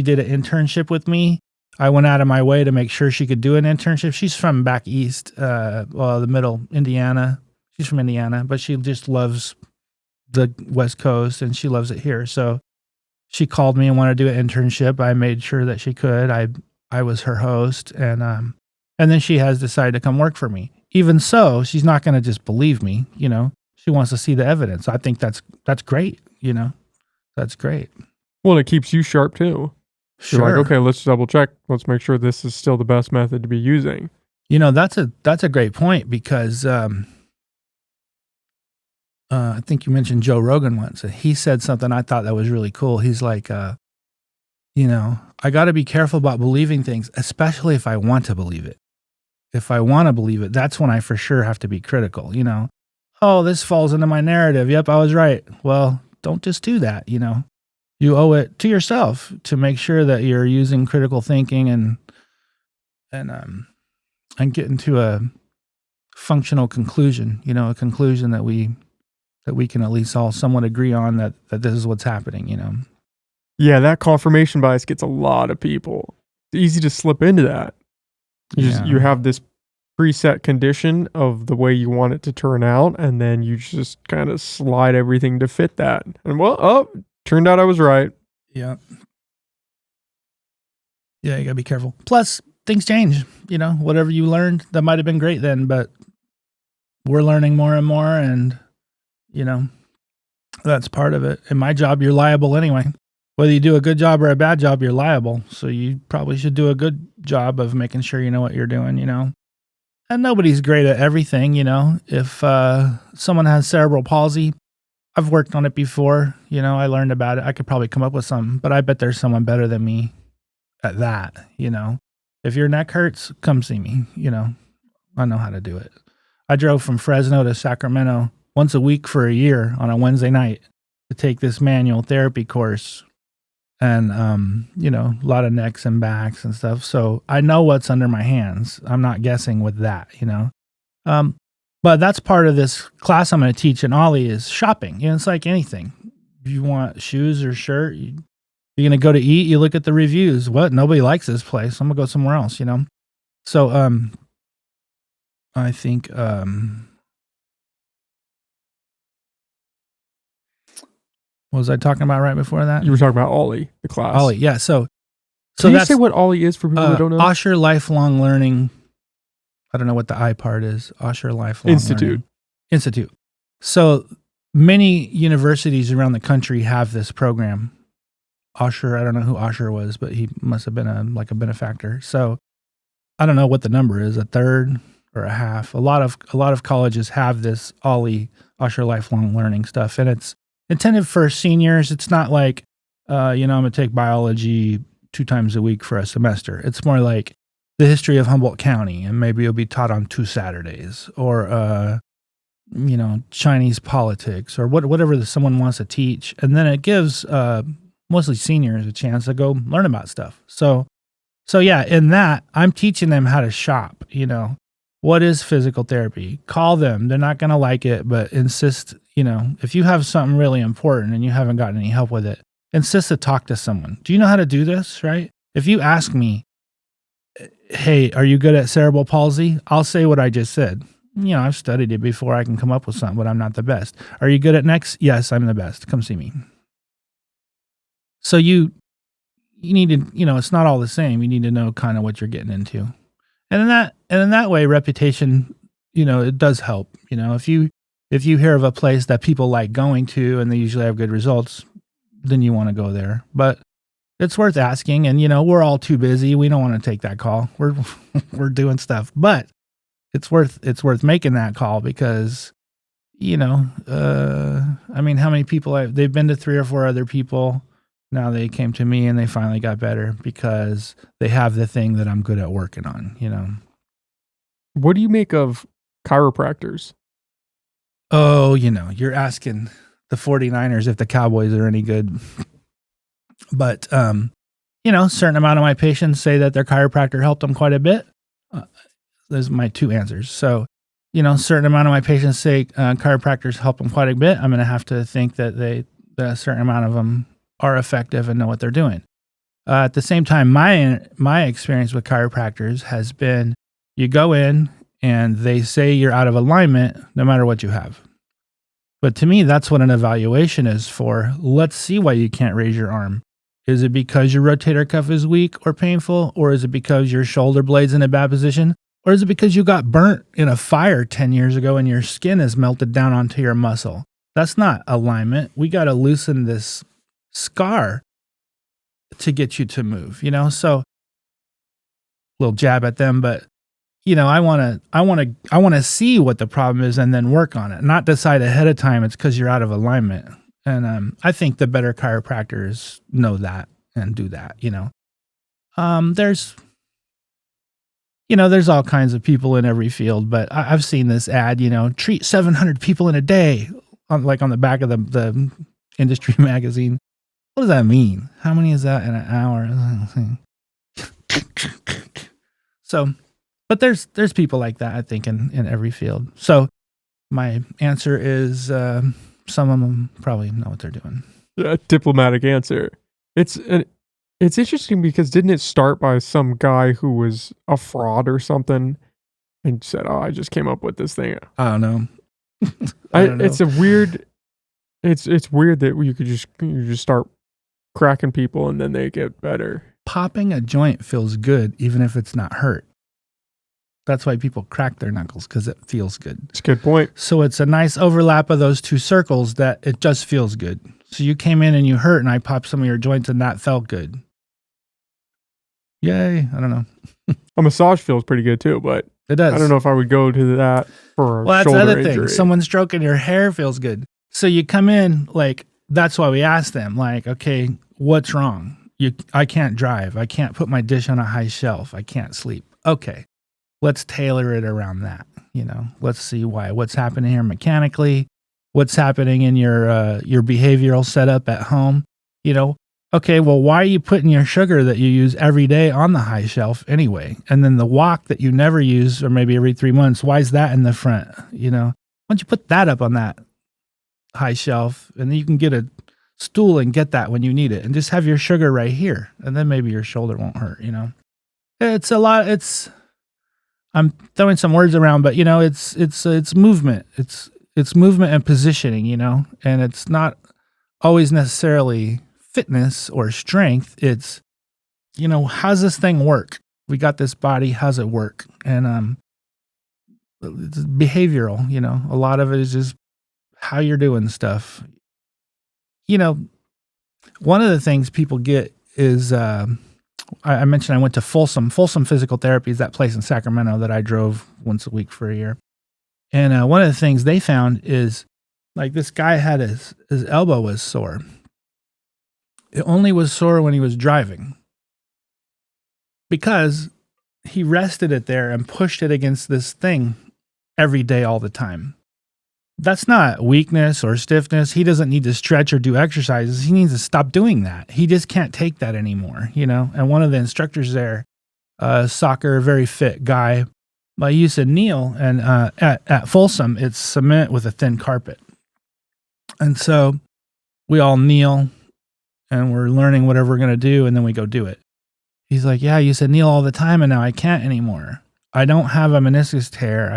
did an internship with me. I went out of my way to make sure she could do an internship. She's from back east, the middle, Indiana. She's from Indiana, but she just loves the West Coast and she loves it here. So she called me and wanted to do an internship. I made sure that she could. I was her host, and then she has decided to come work for me. Even so, she's not going to just believe me, She wants to see the evidence. I think that's great, That's great. Well, it keeps you sharp too. Sure. You're like, okay, let's double check. Let's make sure this is still the best method to be using. That's a great point because I think you mentioned Joe Rogan once. And he said something I thought that was really cool. He's like, I got to be careful about believing things, especially if I want to believe it. If I want to believe it, that's when I for sure have to be critical. Oh, this falls into my narrative. Yep, I was right. Well, don't just do that. You owe it to yourself to make sure that you're using critical thinking and getting to a functional conclusion. A conclusion that we can at least all somewhat agree on that this is what's happening. Yeah, that confirmation bias gets a lot of people. It's easy to slip into that. You have this preset condition of the way you want it to turn out, and then you just kind of slide everything to fit that. And turned out I was right. Yeah. Yeah, you gotta be careful. Plus, things change. Whatever you learned, that might have been great then, but we're learning more and more, and that's part of it. In my job, you're liable anyway. Whether you do a good job or a bad job, you're liable. So you probably should do a good job of making sure you know what you're doing, And nobody's great at everything, If someone has cerebral palsy, I've worked on it before, I learned about it. I could probably come up with something, but I bet there's someone better than me at that, If your neck hurts, come see me, I know how to do it. I drove from Fresno to Sacramento once a week for a year on a Wednesday night to take this manual therapy course. And, a lot of necks and backs and stuff. So I know what's under my hands. I'm not guessing with that, But that's part of this class I'm going to teach in Ollie is shopping. It's like anything. If you want shoes or shirt, you're going to go to eat, you look at the reviews. What? Nobody likes this place. I'm going to go somewhere else, So, I think, what was I talking about right before that? You were talking about Ollie, the class. Ollie, yeah. So Can you say what Ollie is for people that don't know? Osher Lifelong Learning. I don't know what the I part is. Osher Lifelong Institute. Institute. So many universities around the country have this program. Osher, I don't know who Osher was, but he must have been a benefactor. So I don't know what the number is, a third or a half. A lot of colleges have this Ollie, Osher Lifelong Learning stuff, and it's intended for seniors. It's not like, I'm going to take biology 2 times a week for a semester. It's more like the history of Humboldt County, and maybe it'll be taught on 2 Saturdays, or, Chinese politics, or whatever someone wants to teach. And then it gives mostly seniors a chance to go learn about stuff. So yeah, in that, I'm teaching them how to shop, What is physical therapy? Call them. They're not going to like it, but insist, if you have something really important and you haven't gotten any help with it, insist to talk to someone. Do you know how to do this, right? If you ask me, hey, are you good at cerebral palsy? I'll say what I just said. I've studied it before. I can come up with something, but I'm not the best. Are you good at necks? Yes, I'm the best. Come see me. So you you need to, it's not all the same. You need to know kind of what you're getting into. And in that way, reputation, it does help. If you hear of a place that people like going to and they usually have good results, then you want to go there. But it's worth asking. And, we're all too busy. We don't want to take that call. We're doing stuff, but it's worth making that call because, how many people they've been to 3 or 4 other people. Now they came to me and they finally got better because they have the thing that I'm good at working on, What do you make of chiropractors? Oh, you're asking the 49ers if the Cowboys are any good. But, certain amount of my patients say that their chiropractor helped them quite a bit. Those are my 2 answers. So, certain amount of my patients say chiropractors help them quite a bit. I'm going to have to think that a certain amount of them are effective and know what they're doing. At the same time, my experience with chiropractors has been you go in and they say you're out of alignment no matter what you have. But to me, that's what an evaluation is for. Let's see why you can't raise your arm. Is it because your rotator cuff is weak or painful? Or is it because your shoulder blade's in a bad position? Or is it because you got burnt in a fire 10 years ago and your skin has melted down onto your muscle? That's not alignment. We got to loosen this scar to get you to move, so little jab at them, but I want to see what the problem is and then work on it, not decide ahead of time it's because you're out of alignment. And I think the better chiropractors know that and do that. There's all kinds of people in every field, but I've seen this ad, treat 700 people in a day, on the back of the industry magazine. What does that mean? How many is that in an hour? So, but there's people like that, I think, in every field. So my answer is some of them probably know what they're doing. Diplomatic answer. It's interesting because didn't it start by some guy who was a fraud or something and said, "Oh, I just came up with this thing." I don't know. It's a weird. It's weird that you just start cracking people and then they get better. Popping a joint feels good even if it's not hurt. That's why people crack their knuckles, because it feels good. It's a good point. So it's a nice overlap of those 2 circles that it just feels good. So you came in and you hurt and I popped some of your joints and that felt good. Yay. I don't know. A massage feels pretty good too, but it does. I don't know if I would go to that for a that's shoulder the other injury. thing. Someone stroking your hair feels good. So you come in, that's why we ask them, okay, what's wrong? I can't drive. I can't put my dish on a high shelf. I can't sleep. Okay. Let's tailor it around that. Let's see why. What's happening here mechanically? What's happening in your behavioral setup at home? Okay, well, why are you putting your sugar that you use every day on the high shelf anyway? And then the wok that you never use, or maybe every 3 months, why is that in the front? Why don't you put that up on that high shelf, and then you can get a stool and get that when you need it, and just have your sugar right here, and then maybe your shoulder won't hurt. It's a lot. I'm throwing some words around, but it's movement. It's movement and positioning, and it's not always necessarily fitness or strength. It's, how's this thing work? We got this body. How's it work? And it's behavioral. A lot of it is just how you're doing stuff. One of the things people get is I mentioned I went to Folsom. Folsom Physical Therapy is that place in Sacramento that I drove once a week for a year. And one of the things they found is, this guy had his elbow was sore. It only was sore when he was driving because he rested it there and pushed it against this thing every day, all the time. That's not weakness or stiffness. He doesn't need to stretch or do exercises. He needs to stop doing that. He just can't take that anymore, And one of the instructors there, soccer, very fit guy, I used to kneel, and at Folsom, it's cement with a thin carpet. And so we all kneel, and we're learning whatever we're going to do, and then we go do it. He's like, yeah, you said kneel all the time, and now I can't anymore. I don't have a meniscus tear.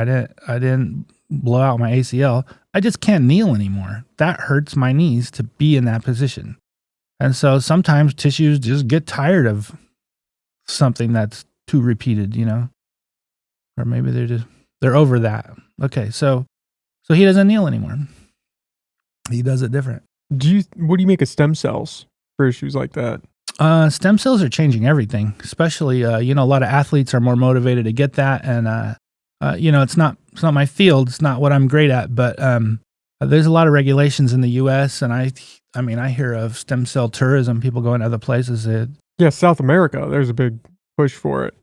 I didn't blow out my ACL. I just can't kneel anymore. That hurts my knees to be in that position. And so sometimes tissues just get tired of something that's too repeated, or maybe they're over that. Okay, so he doesn't kneel anymore. He does it different. What do you make of stem cells for issues like that? Stem cells are changing everything, especially, a lot of athletes are more motivated to get that. And, it's not my field. It's not what I'm great at, but, there's a lot of regulations in the US, and I hear of stem cell tourism, people going to other places. Yeah, South America, there's a big push for it.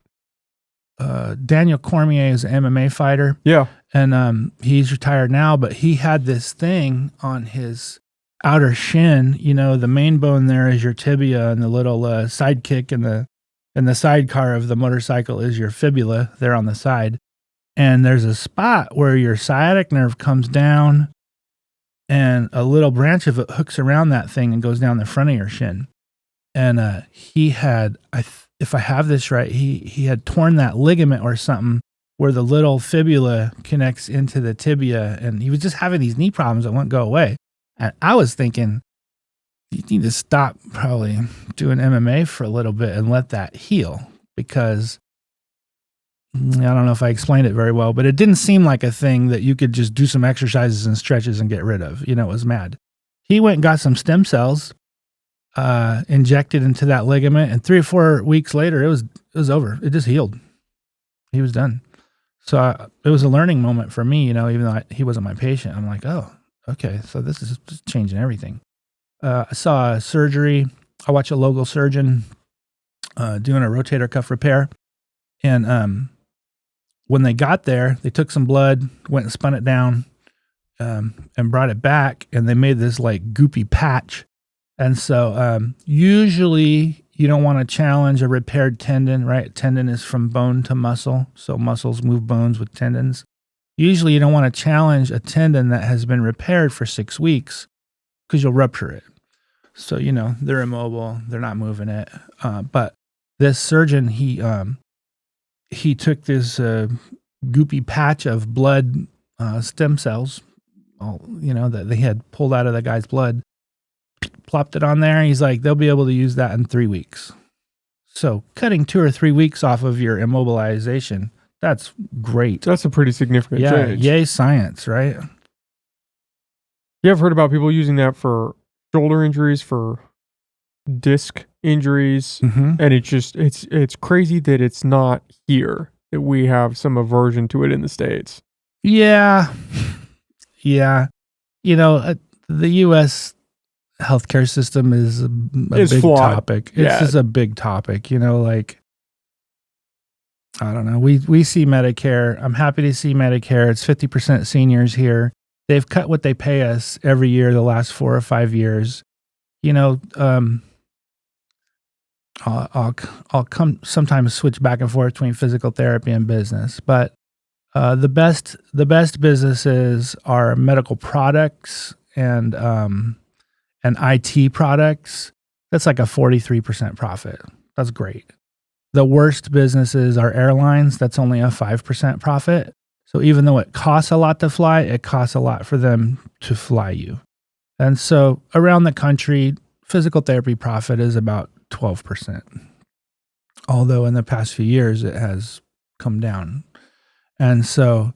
Daniel Cormier is an MMA fighter. Yeah. And he's retired now, but he had this thing on his outer shin. The main bone there is your tibia, and the little sidekick and the sidecar of the motorcycle is your fibula there on the side. And there's a spot where your sciatic nerve comes down, and a little branch of it hooks around that thing and goes down the front of your shin. And he had, if I have this right, he had torn that ligament or something where the little fibula connects into the tibia, and he was just having these knee problems that wouldn't go away. And I was thinking, you need to stop probably doing MMA for a little bit and let that heal, because I don't know if I explained it very well, but it didn't seem like a thing that you could just do some exercises and stretches and get rid of. It was mad. He went and got some stem cells, injected into that ligament, and 3 or 4 weeks later, it was over. It just healed. He was done. So it was a learning moment for me, even though he wasn't my patient. I'm like, oh, okay, so this is just changing everything. I saw a surgery. I watched a local surgeon doing a rotator cuff repair. And when they got there, they took some blood, went and spun it down, and brought it back, and they made this like goopy patch. And so usually you don't want to challenge a repaired tendon, right? Tendon is from bone to muscle, so muscles move bones with tendons. Usually you don't want to challenge a tendon that has been repaired for 6 weeks, because you'll rupture it. So, they're immobile, they're not moving it. But this surgeon, he took this goopy patch of blood stem cells, that they had pulled out of the guy's blood, plopped it on there. He's like, they'll be able to use that in 3 weeks. So cutting 2 or 3 weeks off of your immobilization, that's great. That's a pretty significant change. Yay science, right? You ever heard about people using that for shoulder injuries, for disc injuries? Mm-hmm. And it's crazy that it's not here, that we have some aversion to it in the States. Yeah. The U.S. healthcare system is a big flawed. Topic. It's just a big topic, I don't know. We see Medicare. I'm happy to see Medicare. It's 50% seniors here. They've cut what they pay us every year the last 4 or 5 years. I'll come sometimes switch back and forth between physical therapy and business, but the best businesses are medical products and IT products. That's like a 43% profit. That's great. The worst businesses are airlines. That's only a 5% profit. So even though it costs a lot to fly, it costs a lot for them to fly you. And so around the country, physical therapy profit is about 12%. Although in the past few years, it has come down. And so,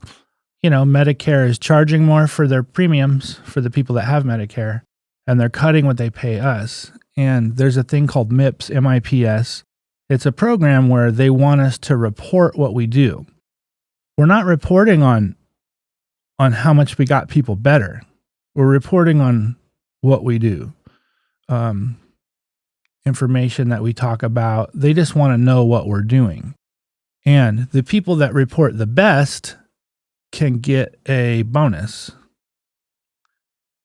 Medicare is charging more for their premiums for the people that have Medicare, and they're cutting what they pay us. And there's a thing called MIPS, MIPS. It's a program where they want us to report what we do. We're not reporting on how much we got people better. We're reporting on what we do. Information that we talk about. They just want to know what we're doing. And the people that report the best can get a bonus.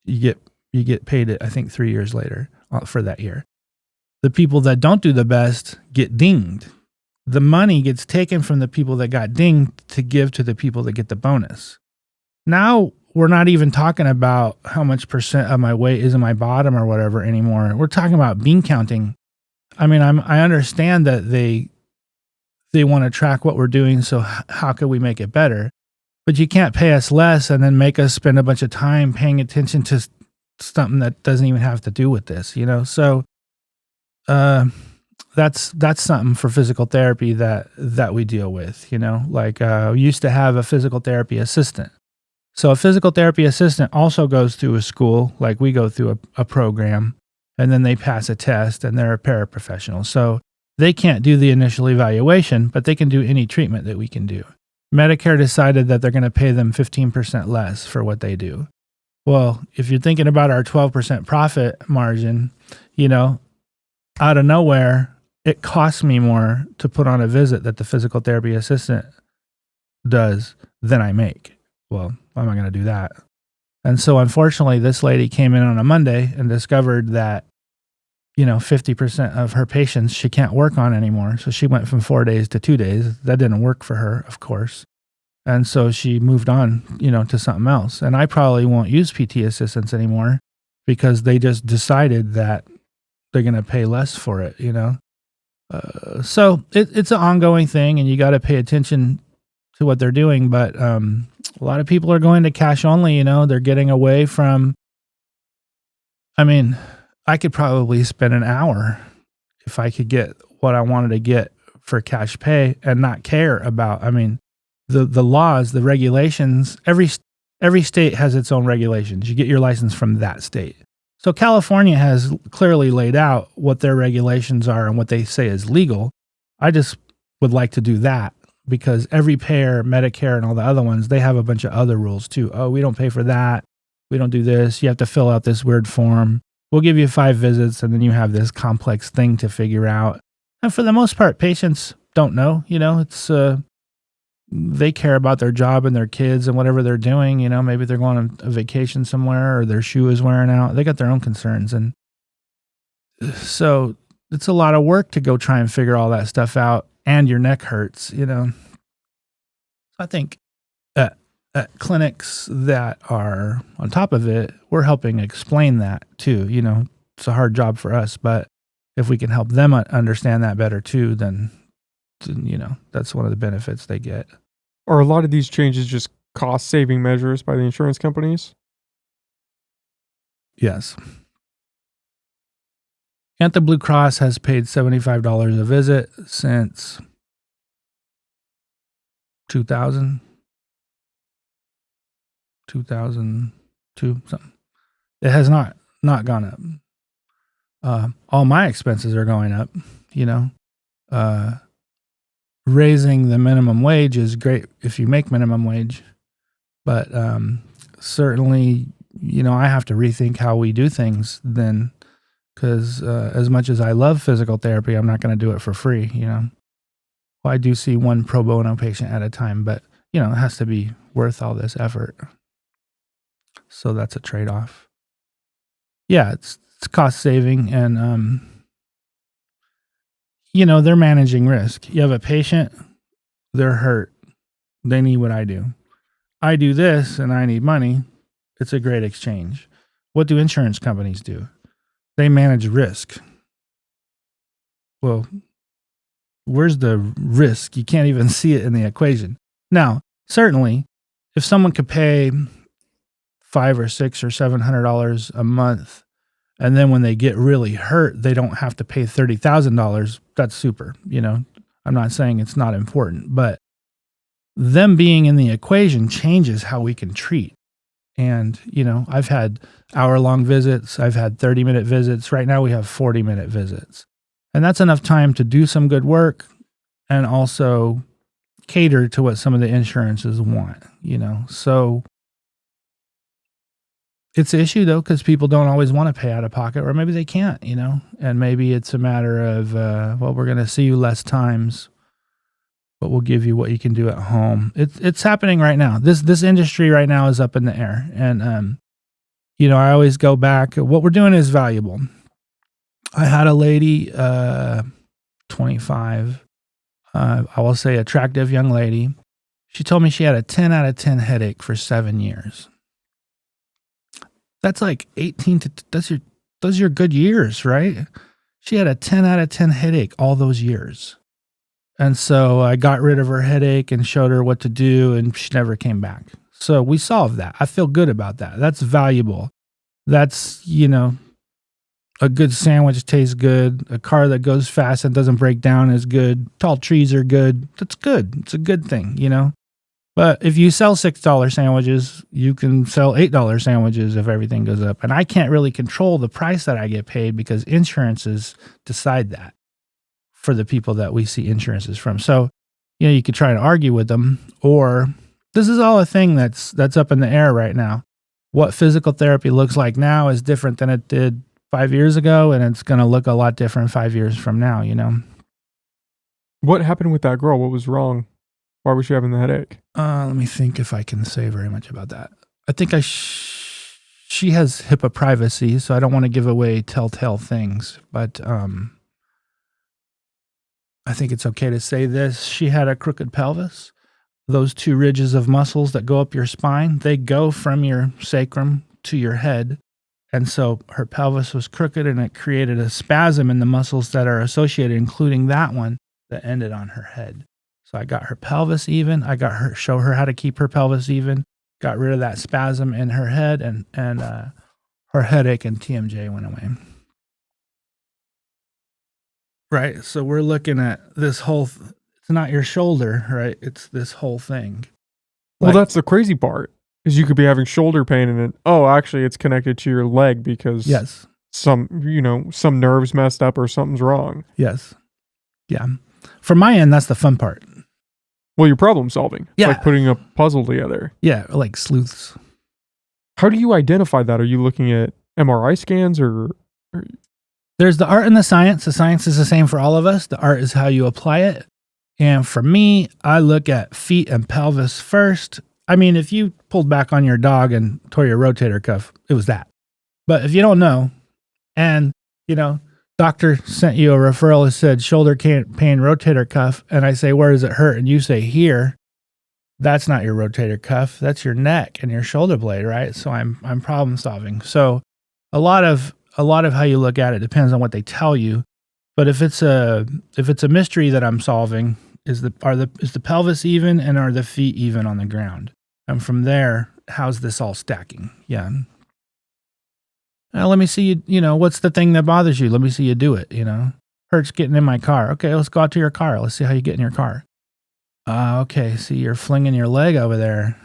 You get paid, I think, 3 years later for that year. The people that don't do the best get dinged. The money gets taken from the people that got dinged to give to the people that get the bonus. Now we're not even talking about how much percent of my weight is in my bottom or whatever anymore. We're talking about bean counting. I mean, I understand that they want to track what we're doing, so how could we make it better? But you can't pay us less and then make us spend a bunch of time paying attention to something that doesn't even have to do with this, So that's something for physical therapy that we deal with, like we used to have a physical therapy assistant. So a physical therapy assistant also goes through a school, like we go through a program, and then they pass a test and they're a paraprofessional. So they can't do the initial evaluation, but they can do any treatment that we can do. Medicare decided that they're going to pay them 15% less for what they do. Well, if you're thinking about our 12% profit margin, out of nowhere, it costs me more to put on a visit that the physical therapy assistant does than I make. Well, why am I going to do that? And so unfortunately, this lady came in on a Monday and discovered that, 50% of her patients she can't work on anymore. So she went from 4 days to 2 days. That didn't work for her, of course. And so she moved on, to something else. And I probably won't use PT assistants anymore because they just decided that they're going to pay less for it, So it's an ongoing thing, and you got to pay attention to what they're doing. But a lot of people are going to cash only, they're getting away from, I could probably spend an hour if I could get what I wanted to get for cash pay and not care about, the laws, the regulations. Every state has its own regulations. You get your license from that state. So California has clearly laid out what their regulations are and what they say is legal. I just would like to do that because every payer, Medicare and all the other ones, they have a bunch of other rules too. Oh, we don't pay for that. We don't do this. You have to fill out this weird form. We'll give you 5 visits and then you have this complex thing to figure out. And for the most part, patients don't know, it's, they care about their job and their kids and whatever they're doing, maybe they're going on a vacation somewhere or their shoe is wearing out. They got their own concerns. And so it's a lot of work to go try and figure all that stuff out, and your neck hurts, I think at clinics that are on top of it, we're helping explain that too. It's a hard job for us, but if we can help them understand that better too, then that's one of the benefits they get. Are a lot of these changes just cost-saving measures by the insurance companies? Yes. Anthem Blue Cross has paid $75 a visit since 2002, something. It has not gone up. All my expenses are going up, raising the minimum wage is great if you make minimum wage, but certainly, I have to rethink how we do things then, because as much as I love physical therapy, I'm not going to do it for free, Well, I do see one pro bono patient at a time, but, it has to be worth all this effort. So that's a trade-off. Yeah, it's cost saving, and they're managing risk. You have a patient, they're hurt. They need what I do. I do this and I need money. It's a great exchange. What do insurance companies do? They manage risk. Well, where's the risk? You can't even see it in the equation. Now, certainly, if someone could pay $500 or $600 or $700 a month, and then when they get really hurt, they don't have to pay $30,000. That's super. I'm not saying it's not important, but them being in the equation changes how we can treat. And, I've had hour-long visits. I've had 30-minute visits. Right now we have 40-minute visits. And that's enough time to do some good work and also cater to what some of the insurances want, So it's an issue, though, because people don't always want to pay out of pocket, or maybe they can't, and maybe it's a matter of, we're going to see you less times, but we'll give you what you can do at home. It's happening right now. This industry right now is up in the air. And, I always go back. What we're doing is valuable. I had a lady, 25, I will say attractive young lady. She told me she had a 10 out of 10 headache for 7 years. That's like 18 to, those are your good years, right? She had a 10 out of 10 headache all those years. And so I got rid of her headache and showed her what to do, and she never came back. So we solved that. I feel good about that. That's valuable. That's, A good sandwich tastes good. A car that goes fast and doesn't break down is good. Tall trees are good. That's good. It's a good thing, you know? But if you sell $6 sandwiches, you can sell $8 sandwiches if everything goes up. And I can't really control the price that I get paid because insurances decide that for the people that we see insurances from. So, you know, you could try to argue with them, or this is all a thing that's up in the air right now. What physical therapy looks like now is different than it did 5 years ago, and it's going to look a lot different 5 years from now, you know? What happened with that girl? What was wrong? Why was she having the headache? Let me think if I can say very much about that. I think she has HIPAA privacy, so I don't want to give away telltale things, but I think it's okay to say this. She had a crooked pelvis. Those two ridges of muscles that go up your spine, they go from your sacrum to your head. And so her pelvis was crooked, and it created a spasm in the muscles that are associated, including that one that ended on her head. So I got her pelvis even. I got her, show her how to keep her pelvis even, got rid of that spasm in her head, and her headache and TMJ went away. Right. So we're looking at this whole, it's not your shoulder, right? It's this whole thing. Well, that's the crazy part, is you could be having shoulder pain and actually it's connected to your leg because yes, some nerves messed up or something's wrong. Yes. Yeah. From my end, that's the fun part. Well, you're problem solving. It's Yeah. like putting a puzzle together. Yeah, like sleuths. How do you identify that? Are you looking at MRI scans or There's the art and the science. The science is the same for all of us. The art is how you apply it. And for me, I look at feet and pelvis first. I mean, if you pulled back on your dog and tore your rotator cuff, it was that. But if you don't know, and, you know, doctor sent you a referral that said shoulder pain, rotator cuff, and I say, where does it hurt? And you say here, that's not your rotator cuff. That's your neck and your shoulder blade, right? So I'm problem solving. So a lot of how you look at it depends on what they tell you. But if it's a mystery that I'm solving, is the pelvis even, and are the feet even on the ground? And from there, how's this all stacking? Yeah. Now, let me see you, you know, what's the thing that bothers you? Let me see you do it, you know. Hurts getting in my car. Okay, let's go out to your car. Let's see how you get in your car. Okay, see, you're flinging your leg over there.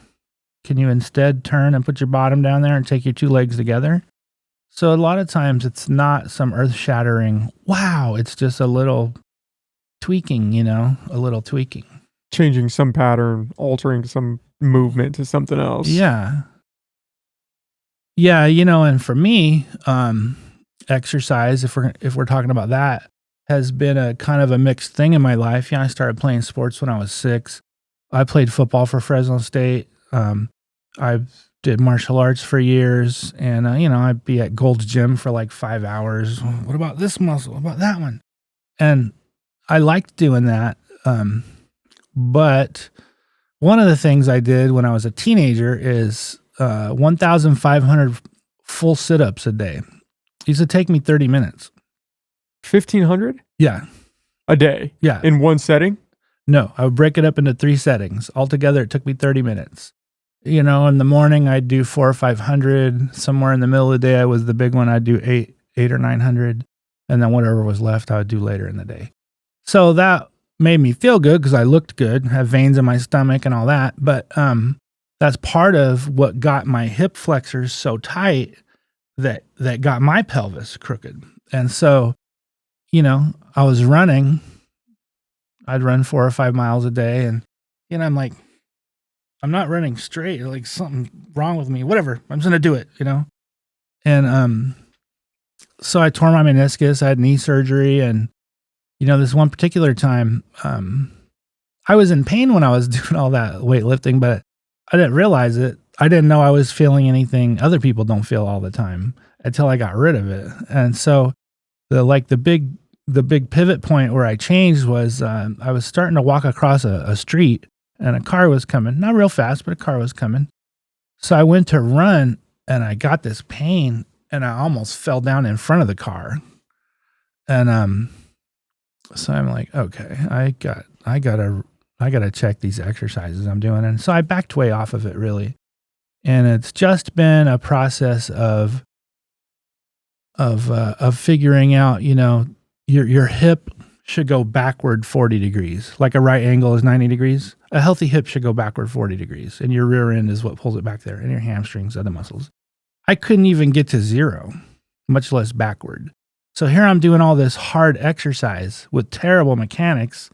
Can you instead turn and put your bottom down there and take your two legs together? So a lot of times it's not some earth-shattering, wow, it's just a little tweaking, you know, a little tweaking. Changing some pattern, altering some movement to something else. Yeah. Yeah, you know, and for me, exercise, if we're talking about that, has been a kind of a mixed thing in my life. Yeah, I started playing sports when I was 6. I played football for Fresno State. I did martial arts for years, and you know, I'd be at Gold's Gym for like 5 hours. What about this muscle? What about that one? And I liked doing that. But one of the things I did when I was a teenager is 1,500 full sit-ups a day. It used to take me 30 minutes. 1,500? Yeah. A day? Yeah. In one setting? No, I would break it up into 3 settings. Altogether, it took me 30 minutes. You know, in the morning, I'd do 400 or 500. Somewhere in the middle of the day, I was the big one. I'd do 800 or 900. And then whatever was left, I would do later in the day. So that made me feel good because I looked good, have veins in my stomach and all that. But that's part of what got my hip flexors so tight that got my pelvis crooked. And so, you know, I was running. I'd run 4 or 5 miles a day, and you know, I'm like, I'm not running straight. Like something wrong with me. Whatever. I'm just gonna do it. You know. And so I tore my meniscus. I had knee surgery, and you know, this one particular time, I was in pain when I was doing all that weightlifting, but I didn't realize it. I didn't know I was feeling anything other people don't feel all the time until I got rid of it. And so the big pivot point where I changed was I was starting to walk across a street, and a car was coming. Not real fast, but a car was coming. So I went to run, and I got this pain, and I almost fell down in front of the car. And so I'm like, okay, I gotta check these exercises I'm doing. And so I backed way off of it, really. And it's just been a process of of figuring out, your hip should go backward 40 degrees. Like a right angle is 90 degrees. A healthy hip should go backward 40 degrees, and your rear end is what pulls it back there, and your hamstrings are the muscles. I couldn't even get to 0, much less backward. So here I'm doing all this hard exercise with terrible mechanics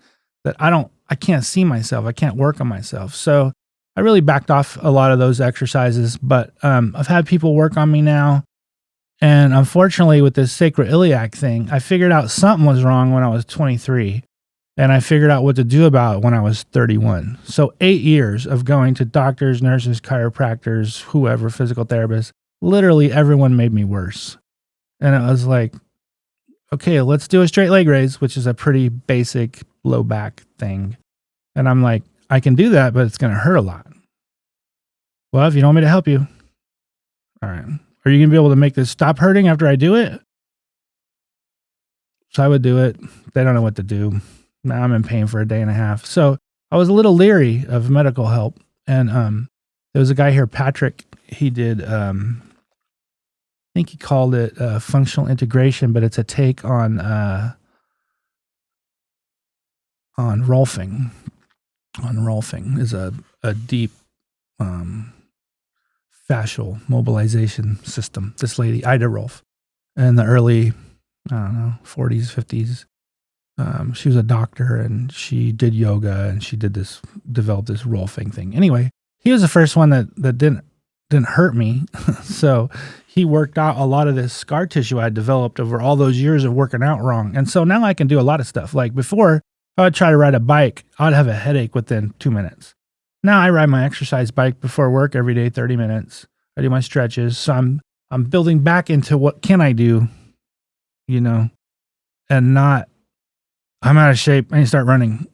that I can't see myself. I can't work on myself. So I really backed off a lot of those exercises, but I've had people work on me now. And unfortunately, with this sacroiliac thing, I figured out something was wrong when I was 23, and I figured out what to do about it when I was 31. So 8 years of going to doctors, nurses, chiropractors, whoever, physical therapists, literally everyone made me worse. And it was like, okay, let's do a straight leg raise, which is a pretty basic low back thing. And I'm like, I can do that, but it's going to hurt a lot. Well, if you don't want me to help you, all right. Are you going to be able to make this stop hurting after I do it? So I would do it. They don't know what to do. Now I'm in pain for a day and a half. So I was a little leery of medical help. And there was a guy here, Patrick. He did, I think he called it functional integration, but it's a take on Rolfing. On Rolfing is a deep fascial mobilization system. This lady, Ida Rolf, in the early, 40s, 50s, she was a doctor and she did yoga and she developed this Rolfing thing. Anyway, he was the first one that didn't hurt me. So he worked out a lot of this scar tissue I developed over all those years of working out wrong. And so now I can do a lot of stuff. Like before, I would try to ride a bike, I'd have a headache within 2 minutes. Now I ride my exercise bike before work every day, 30 minutes. I do my stretches. So I'm building back into what can I do, and not, I'm out of shape. I need to start running.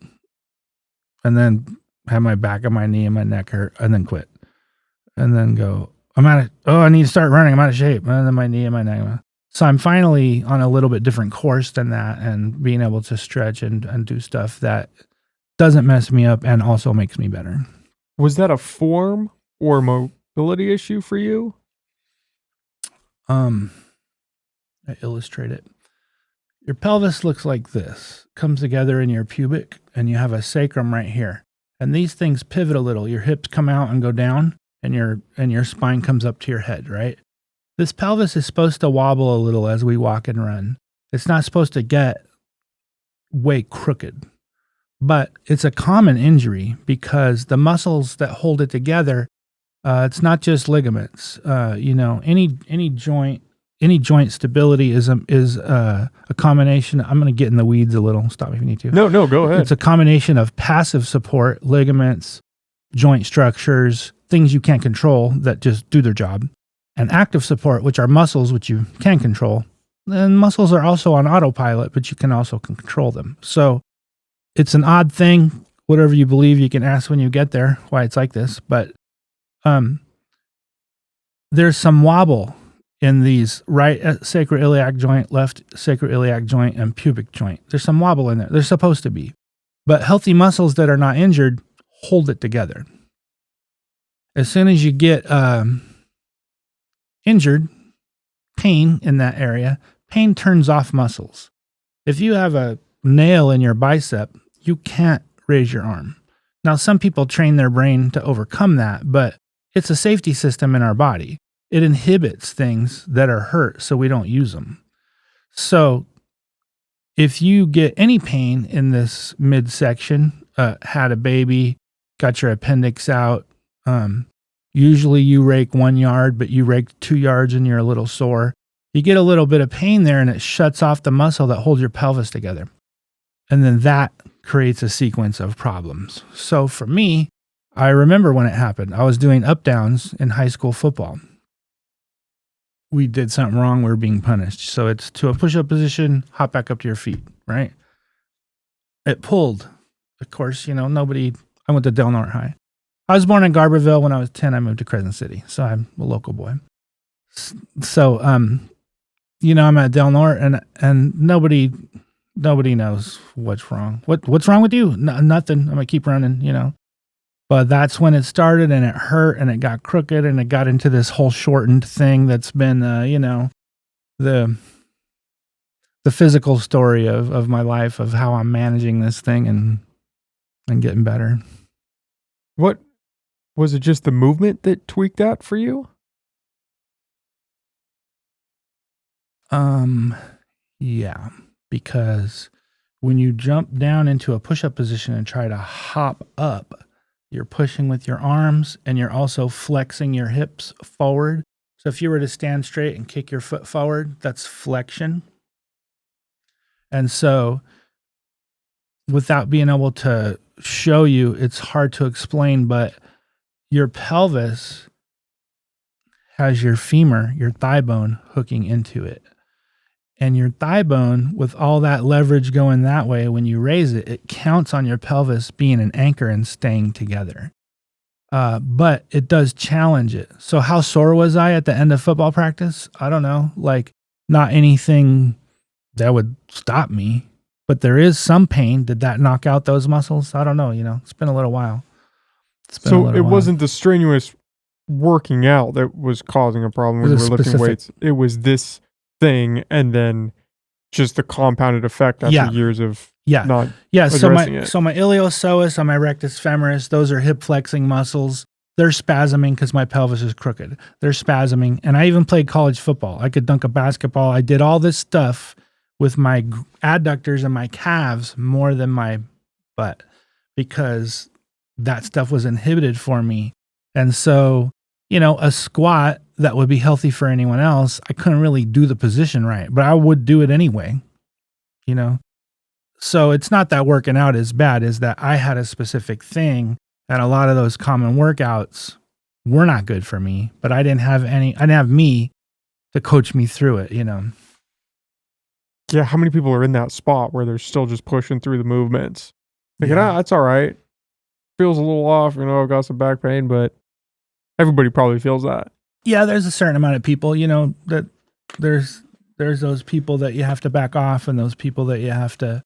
And then have my back and my knee and my neck hurt and then quit. And then go, I need to start running. I'm out of shape. And then my knee and my neck. So I'm finally on a little bit different course than that and being able to stretch and do stuff that doesn't mess me up and also makes me better. Was that a form or mobility issue for you? I illustrate it. Your pelvis looks like this, comes together in your pubic, and you have a sacrum right here. And these things pivot a little. Your hips come out and go down, and your spine comes up to your head, right? This pelvis is supposed to wobble a little as we walk and run. It's not supposed to get way crooked. But it's a common injury because the muscles that hold it together, it's not just ligaments. Any joint stability is a combination. I'm going to get in the weeds a little. Stop me if you need to. No, go ahead. It's a combination of passive support, ligaments, joint structures, things you can't control that just do their job, and active support, which are muscles, which you can control. And muscles are also on autopilot, but you can also control them. So it's an odd thing. Whatever you believe, you can ask when you get there why it's like this. But there's some wobble in these right sacroiliac joint, left sacroiliac joint, and pubic joint. There's some wobble in there. There's supposed to be. But healthy muscles that are not injured hold it together. As soon as you get injured, pain in that area, pain turns off muscles. If you have a nail in your bicep, you can't raise your arm. Now, some people train their brain to overcome that, but it's a safety system in our body. It inhibits things that are hurt so we don't use them. So if you get any pain in this midsection, had a baby, got your appendix out, usually you rake 1 yard, but you rake 2 yards and you're a little sore. You get a little bit of pain there and it shuts off the muscle that holds your pelvis together. And then that creates a sequence of problems. So for me, I remember when it happened. I was doing up downs in high school football. We did something wrong. We were being punished. So it's to a push-up position, hop back up to your feet, right? It pulled. Of course, I went to Del Norte High. I was born in Garberville. When I was 10, I moved to Crescent City. So I'm a local boy. So, I'm at Del Norte and nobody knows what's wrong. What's wrong with you? Nothing. I'm gonna keep running, But that's when it started, and it hurt, and it got crooked, and it got into this whole shortened thing that's been, the physical story of my life, of how I'm managing this thing and getting better. What was it, just the movement that tweaked that for you? Yeah, because when you jump down into a push-up position and try to hop up, you're pushing with your arms and you're also flexing your hips forward. So if you were to stand straight and kick your foot forward, that's flexion. And so without being able to show you, it's hard to explain, but your pelvis has your femur, your thigh bone hooking into it. And your thigh bone, with all that leverage going that way, when you raise it, it counts on your pelvis being an anchor and staying together. But it does challenge it. So how sore was I at the end of football practice? I don't know. Like, not anything that would stop me, but there is some pain. Did that knock out those muscles? I don't know. It's been a little while. So it wasn't the strenuous working out that was causing a problem when you were lifting weights. It was this thing, and then just the compounded effect after years of not addressing it. So my iliopsoas and my rectus femoris, those are hip flexing muscles. They're spasming because my pelvis is crooked. They're spasming. And I even played college football. I could dunk a basketball. I did all this stuff with my adductors and my calves more than my butt, because that stuff was inhibited for me. And so, a squat that would be healthy for anyone else, I couldn't really do the position right, but I would do it anyway, So it's not that working out is bad, is that I had a specific thing, and a lot of those common workouts were not good for me, but I didn't have me to coach me through it, Yeah, how many people are in that spot where they're still just pushing through the movements? Thinking, that's all right. Feels a little off, I've got some back pain, but everybody probably feels that. Yeah, there's a certain amount of people, that there's those people that you have to back off and those people that you have to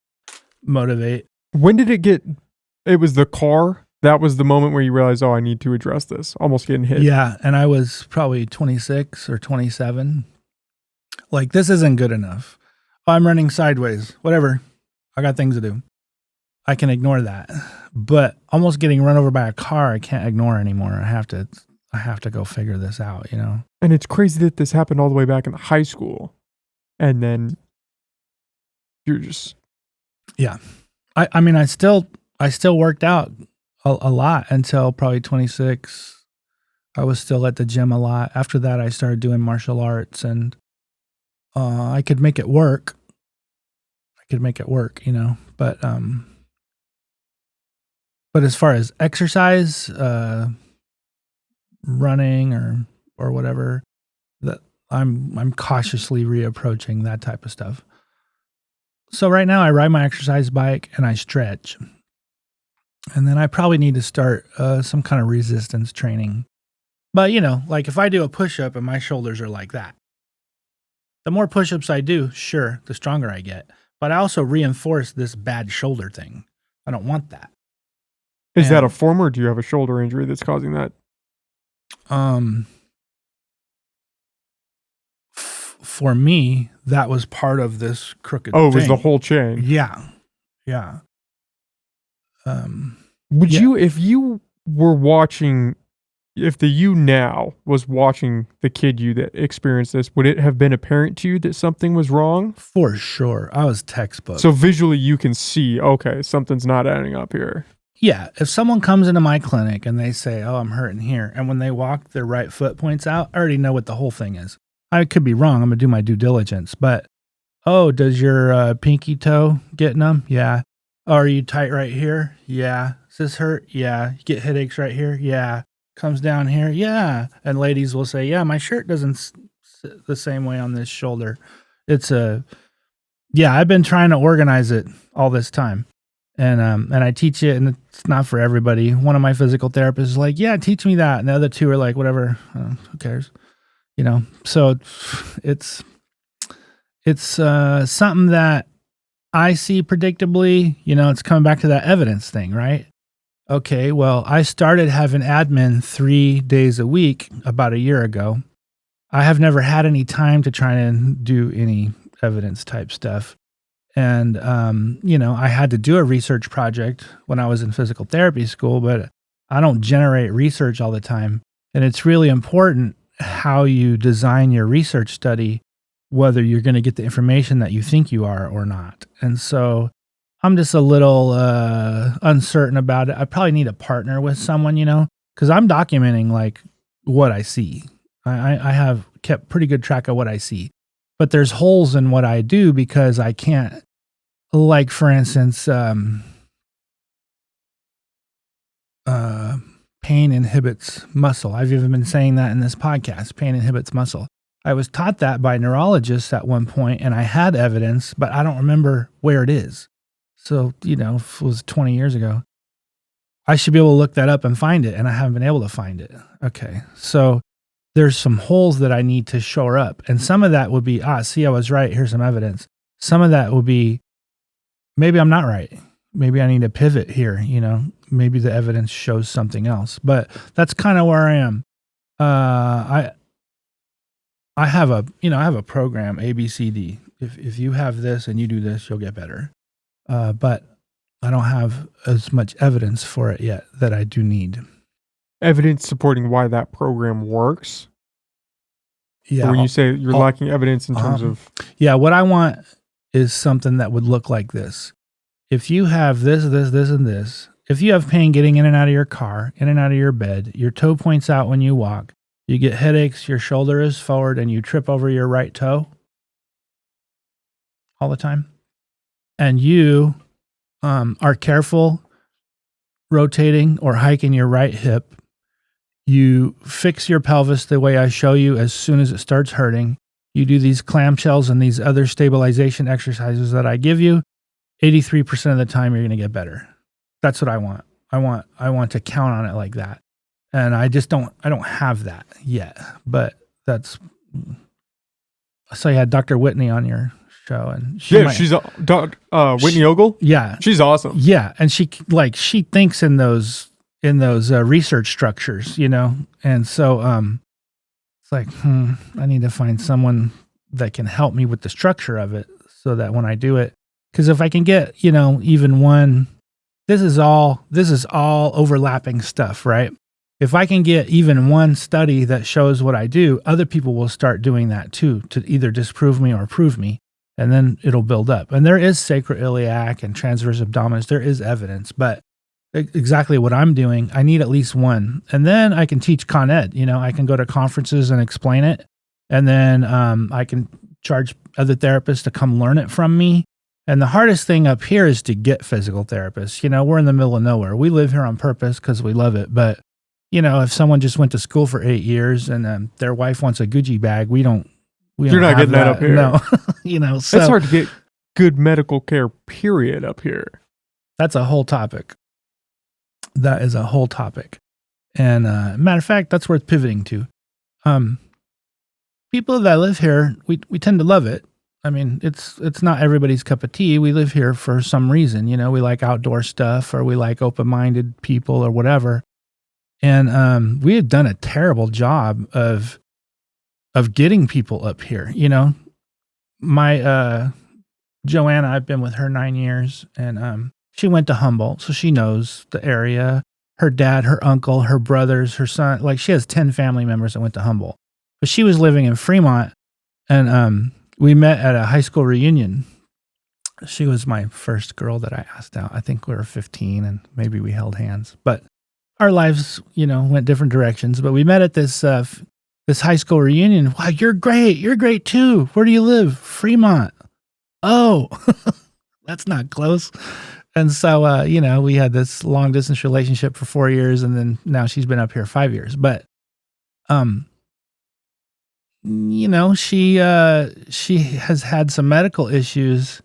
motivate. When did it was the car? That was the moment where you realized, I need to address this. Almost getting hit. Yeah, and I was probably 26 or 27. Like, this isn't good enough. I'm running sideways. Whatever. I got things to do. I can ignore that. But almost getting run over by a car, I can't ignore anymore. I have to go figure this out, And it's crazy that this happened all the way back in high school. And then you're just... Yeah. I mean, I still worked out a lot until probably 26. I was still at the gym a lot. After that, I started doing martial arts, and I could make it work. But as far as exercise, running or whatever, that I'm cautiously reapproaching that type of stuff. So right now I ride my exercise bike and I stretch. And then I probably need to start some kind of resistance training. But like if I do a push-up and my shoulders are like that, the more push-ups I do, sure, the stronger I get. But I also reinforce this bad shoulder thing. I don't want that. Is that a form, or do you have a shoulder injury that's causing that? For me, that was part of this crooked thing. It was the whole chain. Yeah. Would you, if you were watching, if the you now was watching the kid you that experienced this, would it have been apparent to you that something was wrong? For sure. I was textbook. So visually you can see, okay, something's not adding up here. Yeah. If someone comes into my clinic and they say, I'm hurting here, and when they walk, their right foot points out, I already know what the whole thing is. I could be wrong. I'm going to do my due diligence. But, does your pinky toe get numb? Yeah. Are you tight right here? Yeah. Does this hurt? Yeah. You get headaches right here? Yeah. Comes down here? Yeah. And ladies will say, yeah, my shirt doesn't sit the same way on this shoulder. I've been trying to organize it all this time. And I teach it, and it's not for everybody. One of my physical therapists is like, yeah, teach me that. And the other two are like, whatever, who cares? So it's something that I see predictably, it's coming back to that evidence thing, right? Okay, well, I started having admin 3 days a week about a year ago. I have never had any time to try and do any evidence type stuff. And, I had to do a research project when I was in physical therapy school, but I don't generate research all the time. And it's really important how you design your research study, whether you're going to get the information that you think you are or not. And so I'm just a little uncertain about it. I probably need to partner with someone, because I'm documenting like what I see. I have kept pretty good track of what I see, but there's holes in what I do because I can't, like, for instance, pain inhibits muscle. I've even been saying that in this podcast. Pain inhibits muscle. I was taught that by neurologists at one point, and I had evidence, but I don't remember where it is. So, if it was 20 years ago, I should be able to look that up and find it, and I haven't been able to find it. Okay, so there's some holes that I need to shore up, and some of that would be, see, I was right, here's some evidence. Some of that will be, maybe I'm not right. Maybe I need to pivot here, maybe the evidence shows something else, but that's kind of where I am. I have a program, ABCD. If you have this and you do this, you'll get better. But I don't have as much evidence for it yet that I do need. Evidence supporting why that program works? Yeah. Or when you say you're lacking evidence in terms of... Yeah, what I want is something that would look like this. If you have this, and this, if you have pain getting in and out of your car, in and out of your bed, your toe points out when you walk, you get headaches, your shoulder is forward, and you trip over your right toe all the time, and you are careful rotating or hiking your right hip, you fix your pelvis the way I show you as soon as it starts hurting, you do these clamshells and these other stabilization exercises that I give you, 83% of the time you're going to get better. That's what I want. I want to count on it like that. And I don't have that yet, but that's, so you had Dr. Whitney on your show, and she's Whitney Ogle. Yeah. She's awesome. Yeah. And she thinks in those research structures, and so, it's like, I need to find someone that can help me with the structure of it so that when I do it, because if I can get, even one, this is all overlapping stuff, right? If I can get even one study that shows what I do, other people will start doing that too, to either disprove me or prove me, and then it'll build up. And there is sacroiliac and transverse abdominis. There is evidence, but exactly what I'm doing, I need at least one. And then I can teach Con Ed. I can go to conferences and explain it. And then I can charge other therapists to come learn it from me. And the hardest thing up here is to get physical therapists. We're in the middle of nowhere. We live here on purpose because we love it. But, if someone just went to school for 8 years and their wife wants a Gucci bag, you're not getting that up here. No. So it's hard to get good medical care, period, up here. That's a whole topic. That is a whole topic. And matter of fact, that's worth pivoting to. People that live here, we tend to love it. I mean, it's not everybody's cup of tea. We live here for some reason. We like outdoor stuff, or we like open-minded people or whatever. And we have done a terrible job of getting people up here. My Joanna, I've been with her 9 years, and she went to Humboldt, so she knows the area. Her dad, her uncle, her brothers, her son, like she has 10 family members that went to Humboldt. But she was living in Fremont, and we met at a high school reunion. She was my first girl that I asked out. I think we were 15, and maybe we held hands. But our lives, went different directions. But we met at this high school reunion. Wow, you're great. You're great too. Where do you live? Fremont. Oh, that's not close. And so, we had this long distance relationship for 4 years, and then now she's been up here 5 years. But, she has had some medical issues,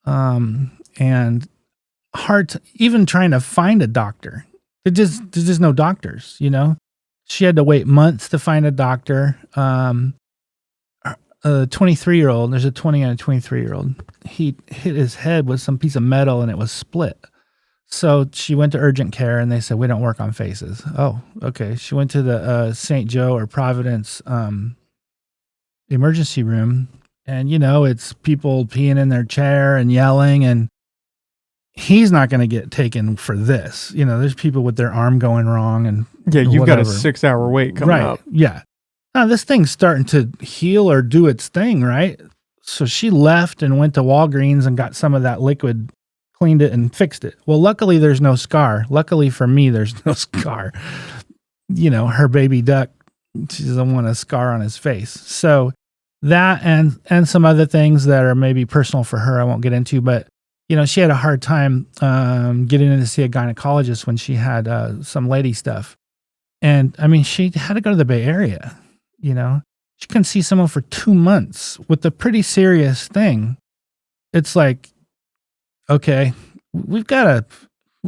and hard to, even trying to find a doctor. There's just no doctors, She had to wait months to find a doctor. A 23-year-old, there's a 20 and a 23-year-old. He hit his head with some piece of metal and it was split. So she went to urgent care and they said, we don't work on faces. Oh, okay. She went to the St. Joe or Providence emergency room, and it's people peeing in their chair and yelling, and he's not going to get taken for this. There's people with their arm going wrong and Yeah, you've got a whatever. 6-hour wait coming up. Yeah. Now this thing's starting to heal or do its thing, right? So she left and went to Walgreens and got some of that liquid, cleaned it and fixed it. Well, luckily there's no scar. Luckily for me, there's no scar. Her baby duck, she doesn't want a scar on his face. So that and some other things that are maybe personal for her, I won't get into, but she had a hard time getting in to see a gynecologist when she had some lady stuff. And I mean, she had to go to the Bay Area, She couldn't see someone for 2 months with a pretty serious thing. It's like, okay, we've got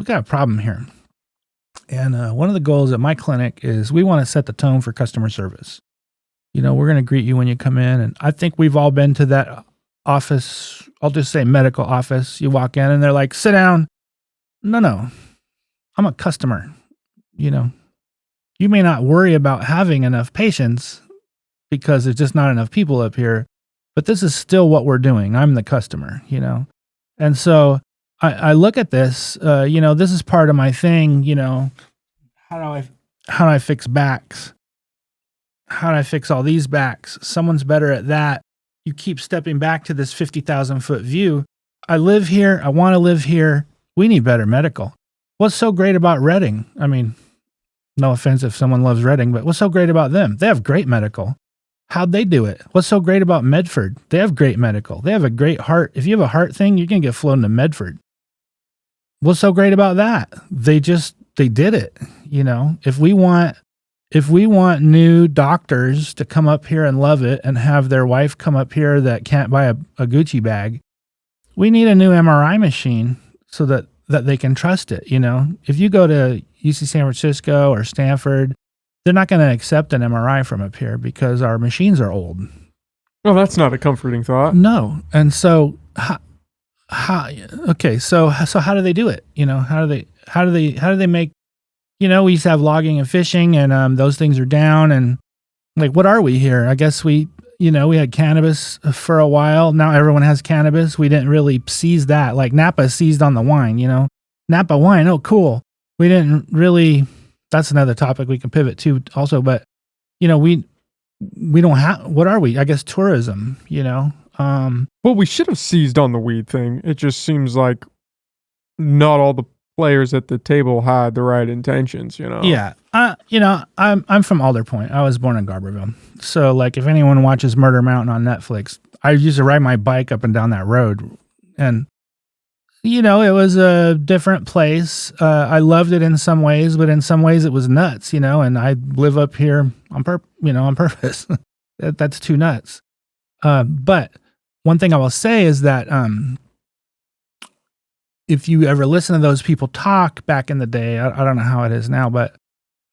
a problem here. And one of the goals at my clinic is we want to set the tone for customer service. We're going to greet you when you come in. And I think we've all been to that office. I'll just say medical office. You walk in and they're like, sit down. No, I'm a customer. You may not worry about having enough patients because there's just not enough people up here, but this is still what we're doing. I'm the customer, And so I look at this, this is part of my thing, how do I fix backs? How do I fix all these backs? Someone's better at that. You keep stepping back to this 50,000 foot view. I live here. I want to live here. We need better medical. What's so great about Reading? I mean, no offense if someone loves Reading, but what's so great about them? They have great medical. How'd they do it? What's so great about Medford? They have great medical. They have a great heart. If you have a heart thing, you're going to get flown to Medford. What's so great about that? They did it. If we want new doctors to come up here and love it and have their wife come up here that can't buy a Gucci bag, we need a new MRI machine so that they can trust it. If you go to UC San Francisco or Stanford, they're not going to accept an MRI from up here because our machines are old. Well, that's not a comforting thought. No. And so so how do they do it? How do they make, we used to have logging and fishing and those things are down, and like, what are we here? I guess we had cannabis for a while. Now everyone has cannabis. We didn't really seize that. Like Napa seized on the wine, Napa wine. Oh, cool. We didn't really, that's another topic we can pivot to also, but we don't have, what are we? I guess tourism, Well, we should have seized on the weed thing. It just seems like not all the players at the table had the right intentions, Yeah. I'm from Alder Point. I was born in Garberville. So like if anyone watches Murder Mountain on Netflix, I used to ride my bike up and down that road, and it was a different place. I loved it in some ways, but in some ways it was nuts, and I live up here on purpose. That's too nuts. But one thing I will say is that if you ever listen to those people talk back in the day, I don't know how it is now, but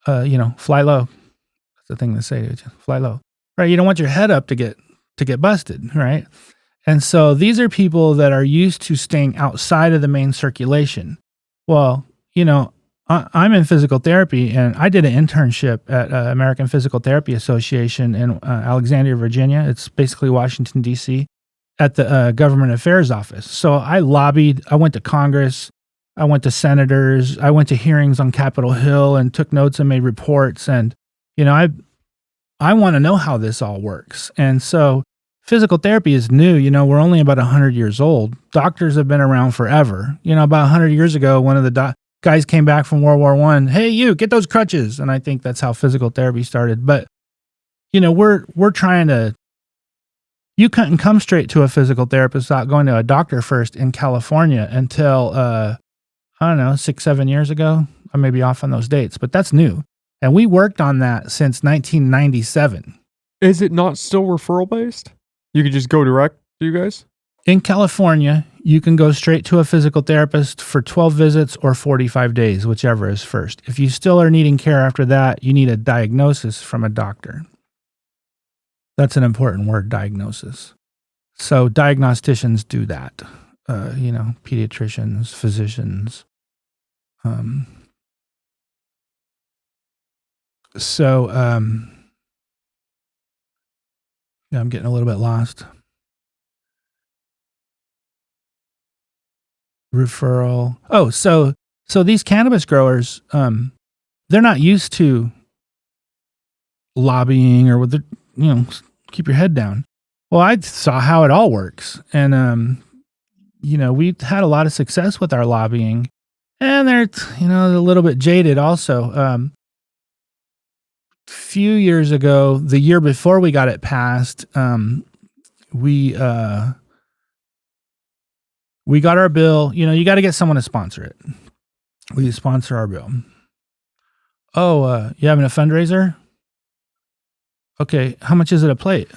fly low. That's the thing to say. Fly low, right? You don't want your head up to get busted, right? And so these are people that are used to staying outside of the main circulation. Well, I'm in physical therapy, and I did an internship at American Physical Therapy Association in Alexandria, Virginia. It's basically Washington, D.C., at the Government Affairs Office. So I lobbied. I went to Congress. I went to senators. I went to hearings on Capitol Hill and took notes and made reports. And, I want to know how this all works. And so physical therapy is new. We're only about 100 years old. Doctors have been around forever. About 100 years ago, one of the guys came back from World War I. Hey, you get those crutches. And I think that's how physical therapy started. But, we're trying to, you couldn't come straight to a physical therapist without going to a doctor first in California until, I don't know, 6-7 years ago. I may be off on those dates, but that's new. And we worked on that since 1997. Is it not still referral based? You could just go direct to you guys? In California, you can go straight to a physical therapist for 12 visits or 45 days, whichever is first. If you still are needing care after that, you need a diagnosis from a doctor. That's an important word, diagnosis. So diagnosticians do that. Pediatricians, physicians. Yeah, I'm getting a little bit lost. Referral. Oh, so these cannabis growers, they're not used to lobbying or with the, keep your head down. Well, I saw how it all works, and we had a lot of success with our lobbying, and they're a little bit jaded also. Few years ago, the year before we got it passed, we got our bill. You got to get someone to sponsor it. We sponsor our bill. Oh, you having a fundraiser? Okay, how much is it a plate?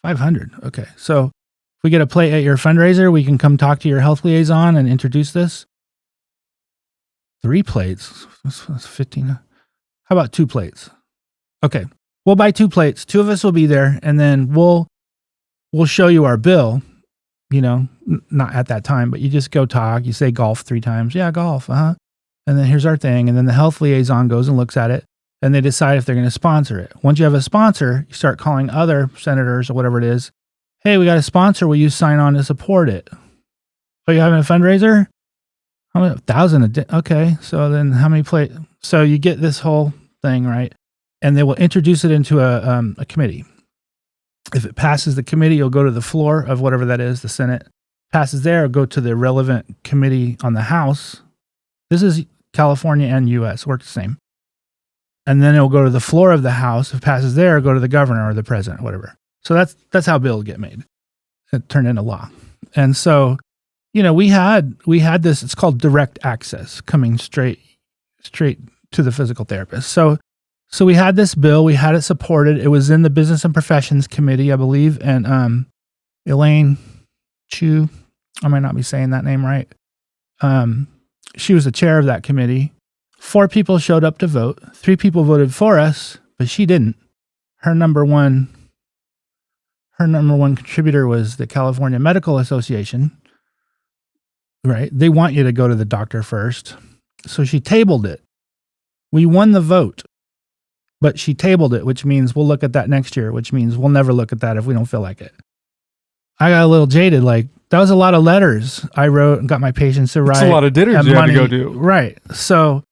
$500. Okay, so if we get a plate at your fundraiser, we can come talk to your health liaison and introduce this. 3 plates. That's 15. How about 2 plates? Okay, we'll buy 2 plates. 2 of us will be there, and then we'll show you our bill. Not at that time, but you just go talk. You say golf 3 times. Yeah, golf. And then here's our thing. And then the health liaison goes and looks at it, and they decide if they're going to sponsor it. Once you have a sponsor, you start calling other senators or whatever it is. Hey, we got a sponsor. Will you sign on to support it? Oh, you having a fundraiser? How many? 1,000 a day. Okay. So then how many plates? So you get this whole thing, right? And they will introduce it into a committee. If it passes the committee, you'll go to the floor of whatever that is, the Senate. Passes there, go to the relevant committee on the House. This is California and U.S. Works the same. And then it'll go to the floor of the House. If it passes there, go to the governor or the president, whatever. So that's how bills get made. It turned into law. And so, we had this. It's called direct access, coming straight to the physical therapist. So we had this bill. We had it supported. It was in the Business and Professions Committee, I believe. And Elaine Chu, I might not be saying that name right. She was the chair of that committee. 4 people showed up to vote. 3 people voted for us, but she didn't. Her number one contributor was the California Medical Association. Right? They want you to go to the doctor first. So she tabled it. We won the vote. But she tabled it, which means we'll look at that next year, which means we'll never look at that if we don't feel like it. I got a little jaded. Like, that was a lot of letters I wrote and got my patients to write. It's a lot of dinners you had to go do. Right. So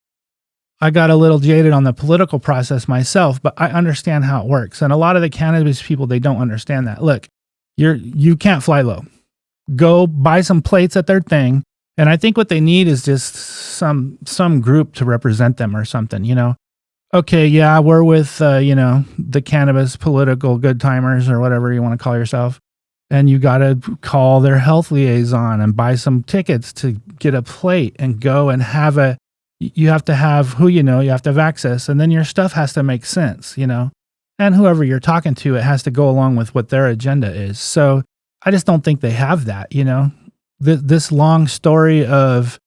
I got a little jaded on the political process myself, but I understand how it works. And a lot of the cannabis people, they don't understand that. Look, you can't fly low. Go buy some plates at their thing. And I think what they need is just some group to represent them or something, Okay, yeah, we're with, the cannabis political good timers or whatever you want to call yourself. And you got to call their health liaison and buy some tickets to get a plate and go and you have to have who you have to have access. And then your stuff has to make sense, And whoever you're talking to, it has to go along with what their agenda is. So I just don't think they have that, This long story of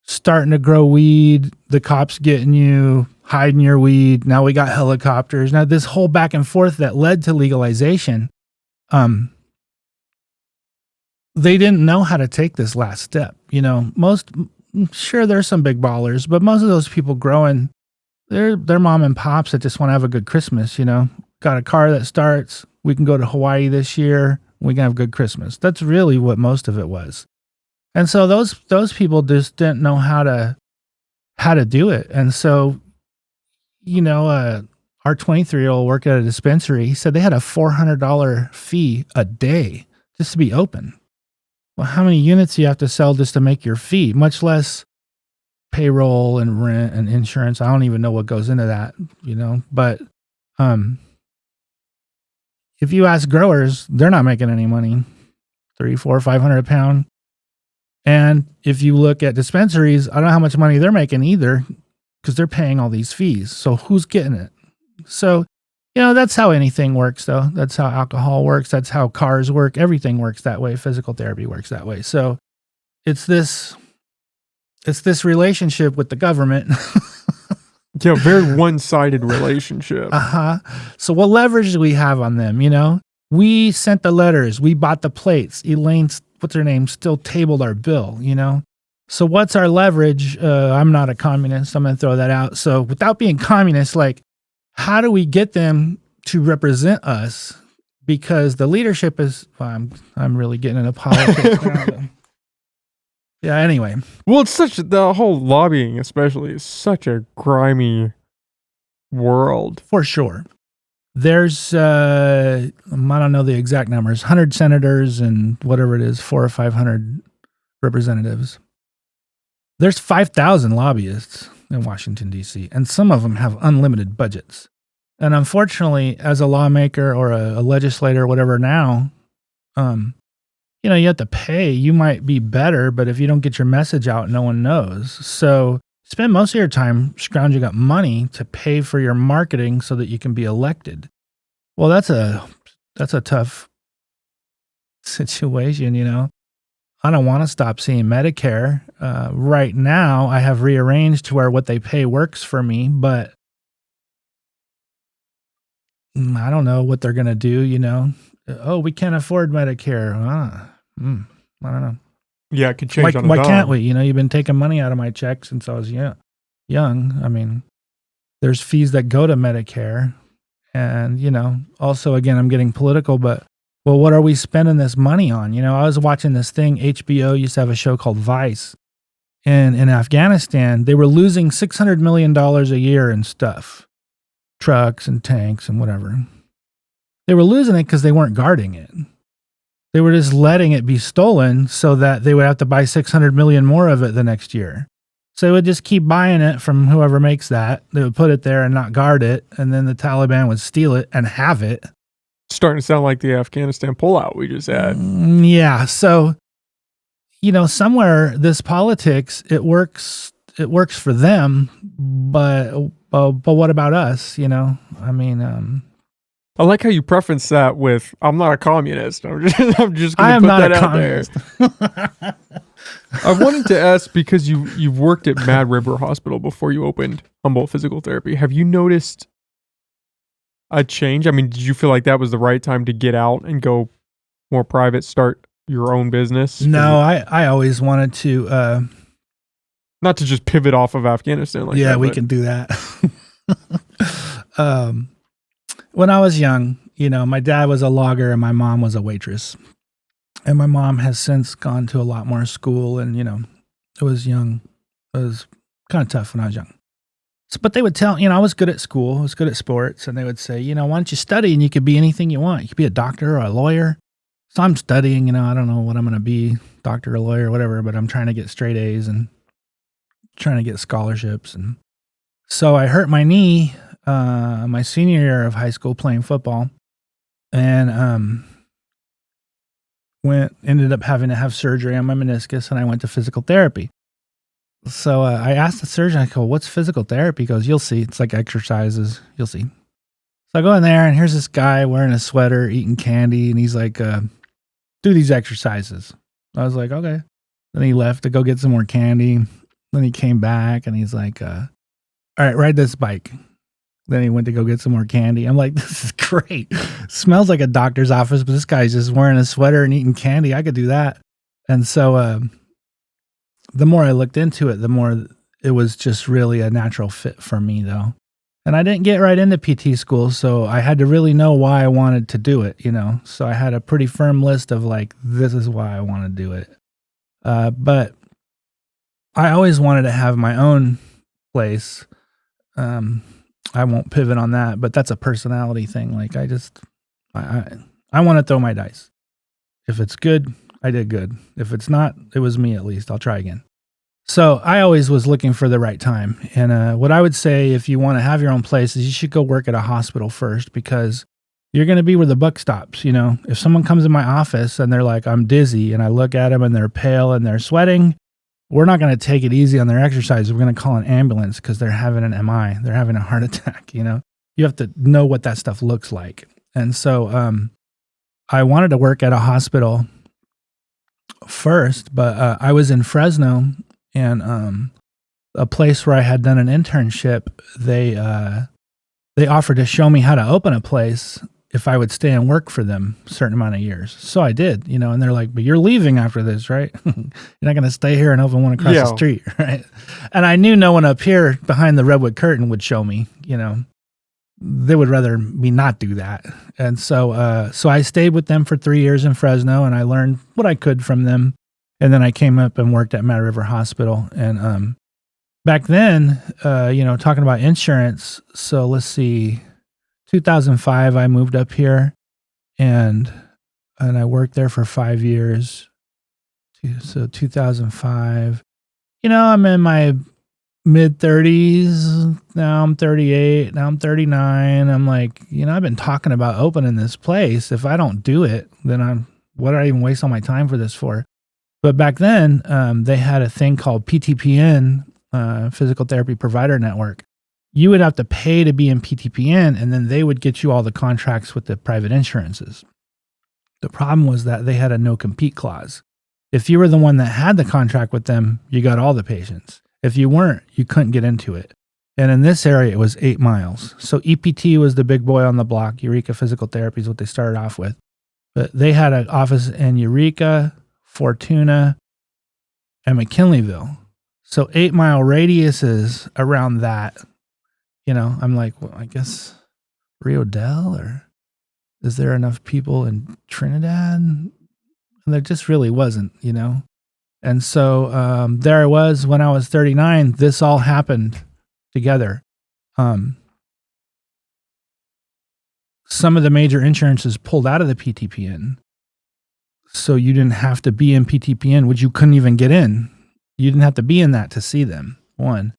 starting to grow weed, the cops getting you, hiding your weed. Now we got helicopters. Now this whole back and forth that led to legalization, they didn't know how to take this last step. Sure, there's some big ballers, but most of those people growing, they're mom and pops that just want to have a good Christmas, Got a car that starts. We can go to Hawaii this year. We can have a good Christmas. That's really what most of it was. And so those people just didn't know how to do it. And so, our 23-year-old worked at a dispensary. He said they had a $400 fee a day just to be open. Well, how many units do you have to sell just to make your fee? Much less payroll and rent and insurance. I don't even know what goes into that, But if you ask growers, they're not making any money. $300, $400, $500 a pound. And if you look at dispensaries, I don't know how much money they're making either because they're paying all these fees. So who's getting it? So, that's how anything works, though. That's how alcohol works. That's how cars work. Everything works that way. Physical therapy works that way. So it's this relationship with the government. Yeah, very one-sided relationship. So what leverage do we have on them, We sent the letters. We bought the plates. Elaine's, what's her name, still tabled our bill, So what's our leverage? I'm not a communist. I'm going to throw that out. So without being communist, how do we get them to represent us, because the leadership is. Well, I'm really getting into politics now. Yeah. Anyway. Well, it's the whole lobbying, especially, is such a grimy world. For sure. There's, I don't know the exact numbers, 100 senators and whatever it is, 400 or 500 representatives. There's 5,000 lobbyists in Washington, D.C., and some of them have unlimited budgets. And unfortunately, as a lawmaker or a legislator or whatever now, you have to pay. You might be better, but if you don't get your message out, no one knows. So spend most of your time scrounging up money to pay for your marketing so that you can be elected. Well, that's a tough situation, I don't want to stop seeing Medicare. Right now, I have rearranged to where what they pay works for me, but I don't know what they're going to do, Oh, we can't afford Medicare. I don't know. Yeah, it could change on a Why dime. can't we? You've been taking money out of my check since I was young. I mean, there's fees that go to Medicare. And, also, again, I'm getting political, but, well, what are we spending this money on? I was watching this thing. HBO used to have a show called Vice. And in Afghanistan, they were losing $600 million a year in stuff, trucks and tanks and whatever. They were losing it because they weren't guarding it. They were just letting it be stolen so that they would have to buy 600 million more of it the next year. So they would just keep buying it from whoever makes that. They would put it there and not guard it. And then the Taliban would steal it and have it. Starting to sound like the Afghanistan pullout we just had. Yeah. So, somewhere this politics, it works for them, but what about us? I mean, I like how you preference that with, I'm not a communist. I'm just going to put not that a out there. communist. I wanted to ask, because you've worked at Mad River Hospital before you opened Humboldt Physical Therapy. Have you noticed a change? I mean, did you feel like that was the right time to get out and go more private, start your own business? No, I always wanted to. Not to just pivot off of Afghanistan like that. Yeah, we can do that. When I was young, my dad was a logger and my mom was a waitress. And my mom has since gone to a lot more school and, it was young. It was kind of tough when I was young. So, but they would tell, I was good at school. I was good at sports. And they would say, why don't you study and you could be anything you want. You could be a doctor or a lawyer. So I'm studying, I don't know what I'm going to be, doctor or lawyer or whatever, but I'm trying to get straight A's and trying to get scholarships. And so I hurt my knee my senior year of high school playing football, and ended up having to have surgery on my meniscus, and I went to physical therapy. So I asked the surgeon, I go, what's physical therapy? He goes, you'll see. It's like exercises. You'll see. So I go in there, and here's this guy wearing a sweater, eating candy, and he's like, do these exercises. I was like, okay. Then he left to go get some more candy. Then he came back, and he's like, all right, ride this bike. Then he went to go get some more candy. I'm like, this is great. Smells like a doctor's office, but this guy's just wearing a sweater and eating candy. I could do that. And so the more I looked into it, the more it was just really a natural fit for me, though. And I didn't get right into PT school, so I had to really know why I wanted to do it, So I had a pretty firm list of like, this is why I want to do it. But I always wanted to have my own place. I won't pivot on that, but that's a personality thing. Like I want to throw my dice. If it's good, I did good. If it's not, it was me at least. I'll try again. So I always was looking for the right time. And what I would say, if you want to have your own place, is you should go work at a hospital first, because you're going to be where the buck stops. If someone comes in my office and they're like, I'm dizzy, and I look at them and they're pale and they're sweating, we're not going to take it easy on their exercise. We're going to call an ambulance because they're having an MI. They're having a heart attack. You have to know what that stuff looks like. And so I wanted to work at a hospital first, but I was in Fresno, and a place where I had done an internship, they offered to show me how to open a place if I would stay and work for them a certain amount of years. So I did, and they're like, but you're leaving after this, right? You're not going to stay here and open one across the street, right? And I knew no one up here behind the redwood curtain would show me, they would rather me not do that. And so I stayed with them for 3 years in Fresno, and I learned what I could from them. And then I came up and worked at Mad River Hospital. And back then, talking about insurance. So let's see, 2005, I moved up here, and I worked there for 5 years. So 2005, I'm in my mid 30s. Now I'm 38. Now I'm 39. I'm like, I've been talking about opening this place. If I don't do it, then what did I even waste all my time for this for? But back then, they had a thing called PTPN, Physical Therapy Provider Network. You would have to pay to be in PTPN, and then they would get you all the contracts with the private insurances. The problem was that they had a no-compete clause. If you were the one that had the contract with them, you got all the patients. If you weren't, you couldn't get into it. And in this area, it was 8 miles. So EPT was the big boy on the block. Eureka Physical Therapy is what they started off with. But they had an office in Eureka, Fortuna, and McKinleyville. So 8 mile radiuses around that. I'm like, well, I guess Rio Del, or is there enough people in Trinidad? And there just really wasn't, And so there I was when I was 39. This all happened together. Some of the major insurances pulled out of the PTPN. So you didn't have to be in PTPN, which you couldn't even get in. You didn't have to be in that to see them, one.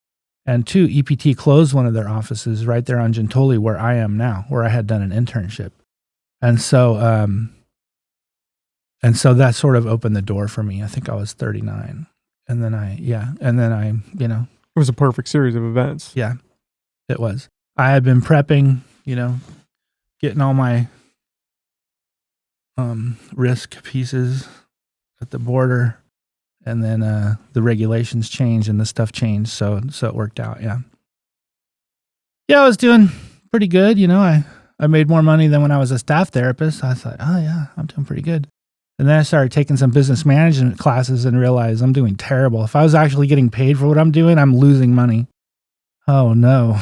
And two, EPT closed one of their offices right there on Gentoli, where I am now, where I had done an internship. And so that sort of opened the door for me. I think I was 39. And then I, It was a perfect series of events. Yeah, it was. I had been prepping, getting all my risk pieces at the border. And then the regulations changed and the stuff changed. So it worked out. Yeah. Yeah, I was doing pretty good. I made more money than when I was a staff therapist. I thought, oh yeah, I'm doing pretty good. And then I started taking some business management classes and realized I'm doing terrible. If I was actually getting paid for what I'm doing, I'm losing money. Oh no.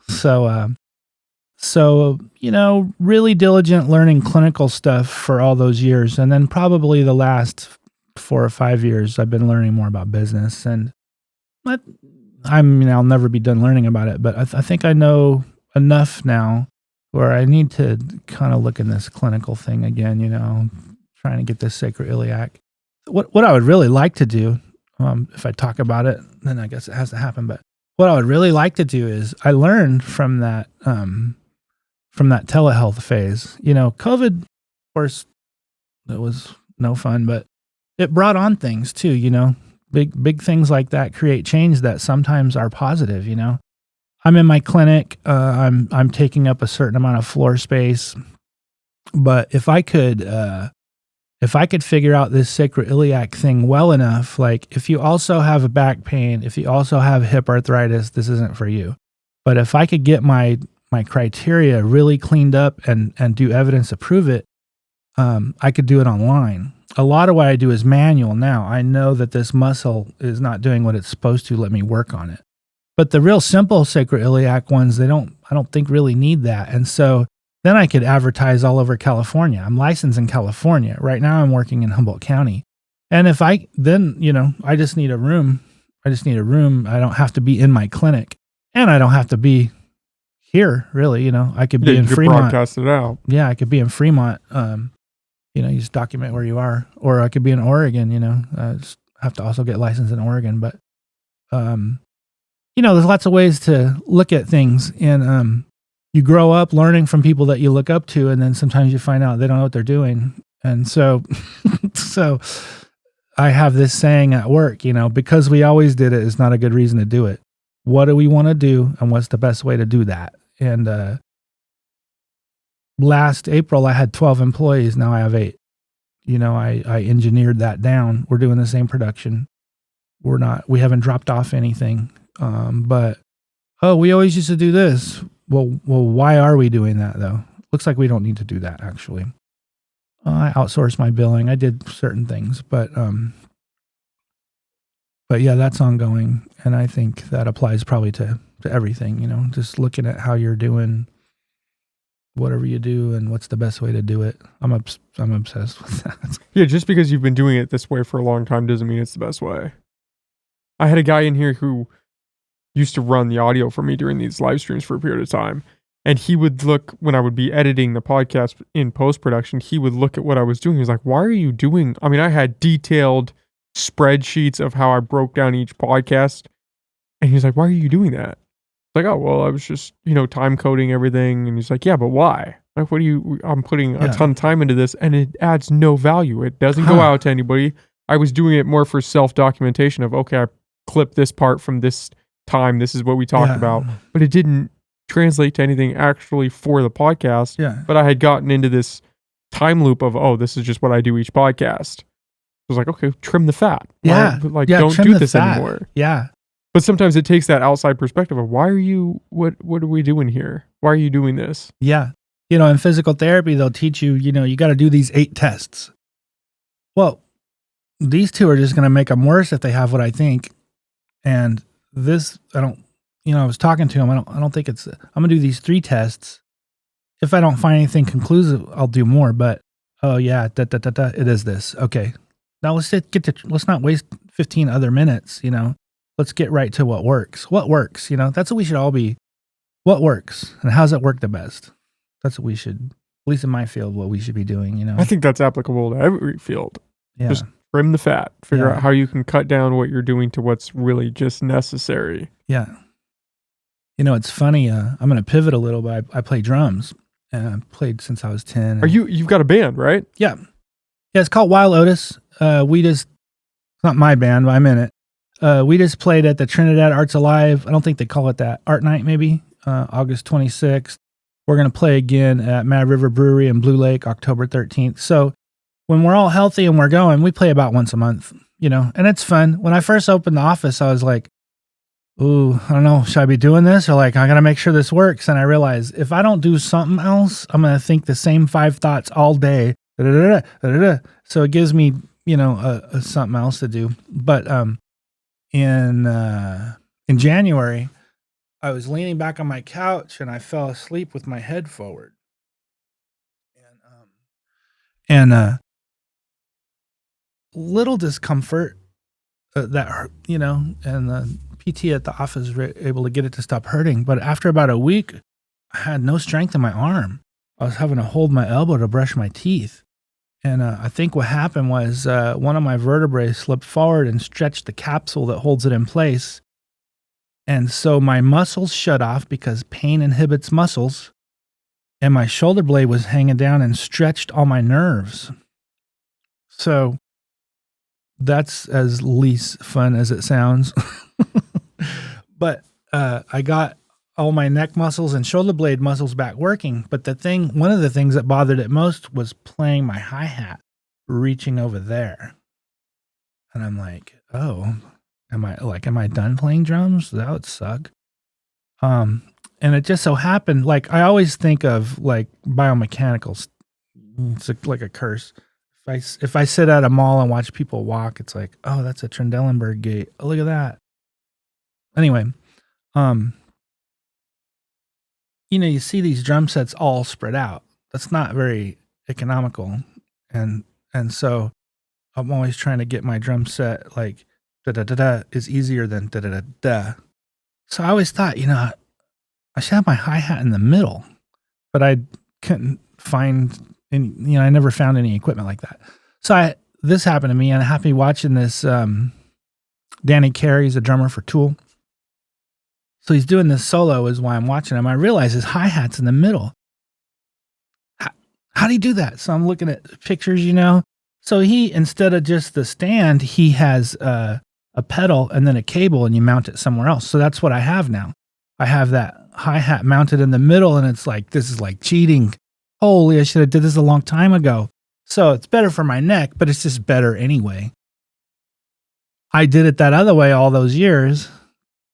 So, really diligent learning clinical stuff for all those years. And then probably the last 4 or 5 years, I've been learning more about business. And I'll never be done learning about it, but I think I know enough now where I need to kind of look in this clinical thing again, trying to get this sacroiliac. What I would really like to do, if I talk about it, then I guess it has to happen. But what I would really like to do is I learned from that telehealth phase. COVID, of course, it was no fun, but it brought on things too. Big things like that create change that sometimes are positive. I'm in my clinic. I'm taking up a certain amount of floor space, but if I could figure out this sacroiliac thing well enough, like if you also have a back pain, if you also have hip arthritis, this isn't for you. But if I could get my criteria really cleaned up and do evidence to prove it, I could do it online. A lot of what I do is manual now. I know that this muscle is not doing what it's supposed to. Let me work on it. But the real simple sacroiliac ones, I don't think really need that. And so then I could advertise all over California. I'm licensed in California. Right now I'm working in Humboldt County. And if I just need a room. I don't have to be in my clinic. And I don't have to be here, really. I could be in Fremont. Broadcast it out. Yeah, I could be in Fremont. You just document where you are. Or I could be in Oregon, I just have to also get licensed in Oregon. But, there's lots of ways to look at things. And you grow up learning from people that you look up to, and then sometimes you find out they don't know what they're doing. And so, I have this saying at work, because we always did it is not a good reason to do it. What do we want to do, and what's the best way to do that? And last April, I had 12 employees. Now I have 8. I engineered that down. We're doing the same production. We haven't dropped off anything. But we always used to do this. Well, why are we doing that though? Looks like we don't need to do that actually. I outsourced my billing. I did certain things, but yeah, that's ongoing. And I think that applies probably to everything, just looking at how you're doing whatever you do and what's the best way to do it. I'm obsessed with that. Yeah, just because you've been doing it this way for a long time doesn't mean it's the best way. I had a guy in here who used to run the audio for me during these live streams for a period of time. And he would look when I would be editing the podcast in post-production, he would look at what I was doing. He was like, why are you doing? I mean, I had detailed spreadsheets of how I broke down each podcast. And he's like, why are you doing that? Like, oh, well, I was just, time coding everything. And he's like, yeah, but why? Like, I'm putting a ton of time into this and it adds no value. It doesn't go out to anybody. I was doing it more for self-documentation of, okay, I clipped this part from this time. This is what we talked about. But it didn't translate to anything actually for the podcast. Yeah. But I had gotten into this time loop of, oh, this is just what I do each podcast. I was like, okay, trim the fat. Yeah. Don't do this anymore. Yeah. But sometimes it takes that outside perspective of what are we doing here? Why are you doing this? Yeah. In physical therapy, they'll teach you, you got to do these 8 tests. Well, these 2 are just going to make them worse if they have what I think. And this, I don't, I was talking to him. I don't think I'm going to do these 3 tests. If I don't find anything conclusive, I'll do more. But, oh yeah, it is this. Okay. Now let's not waste 15 other minutes, Let's get right to what works. What works, That's what we should all be. What works and how's it work the best? That's what we should, at least in my field, what we should be doing, I think that's applicable to every field. Yeah. Just trim the fat. Figure out how you can cut down what you're doing to what's really just necessary. Yeah. It's funny. I'm going to pivot a little, but I play drums and I've played since I was 10. You've got a band, right? Yeah. Yeah. It's called Wild Otis. It's not my band, but I'm in it. We just played at the Trinidad Arts Alive. I don't think they call it that. Art Night, maybe, August 26th. We're going to play again at Mad River Brewery in Blue Lake, October 13th. So when we're all healthy and we're going, we play about once a month, and it's fun. When I first opened the office, I was like, ooh, I don't know, should I be doing this? Or I got to make sure this works. And I realized if I don't do something else, I'm going to think the same 5 thoughts all day. So it gives me, something else to do. But in January, I was leaning back on my couch and I fell asleep with my head forward. And little discomfort that hurt, and the PT at the office was able to get it to stop hurting. But after about a week, I had no strength in my arm. I was having to hold my elbow to brush my teeth. And I think what happened was one of my vertebrae slipped forward and stretched the capsule that holds it in place. And so my muscles shut off because pain inhibits muscles. And my shoulder blade was hanging down and stretched all my nerves. So that's as least fun as it sounds. But I got all my neck muscles and shoulder blade muscles back working. But one of the things that bothered it most was playing my hi-hat, reaching over there. And I'm like, oh, am I done playing drums? That would suck. And it just so happened, I always think of biomechanical. It's like a curse. If I sit at a mall and watch people walk, it's like, oh, that's a Trendelenburg gate. Oh, look at that. Anyway, you see these drum sets all spread out. That's not very economical. And so I'm always trying to get my drum set da-da-da-da is easier than da-da-da-da. So I always thought, I should have my hi-hat in the middle, but I couldn't find any, I never found any equipment like that. So this happened to me, and I'm happy watching this. Danny Carey's a drummer for Tool. So he's doing this solo is why I'm watching him. I realize his hi-hat's in the middle. How do you do that? So I'm looking at pictures, So he, instead of just the stand, he has a pedal and then a cable, and you mount it somewhere else. So that's what I have now. I have that hi-hat mounted in the middle, and it's like, this is like cheating. Holy, I should have did this a long time ago. So it's better for my neck, but it's just better anyway. I did it that other way all those years,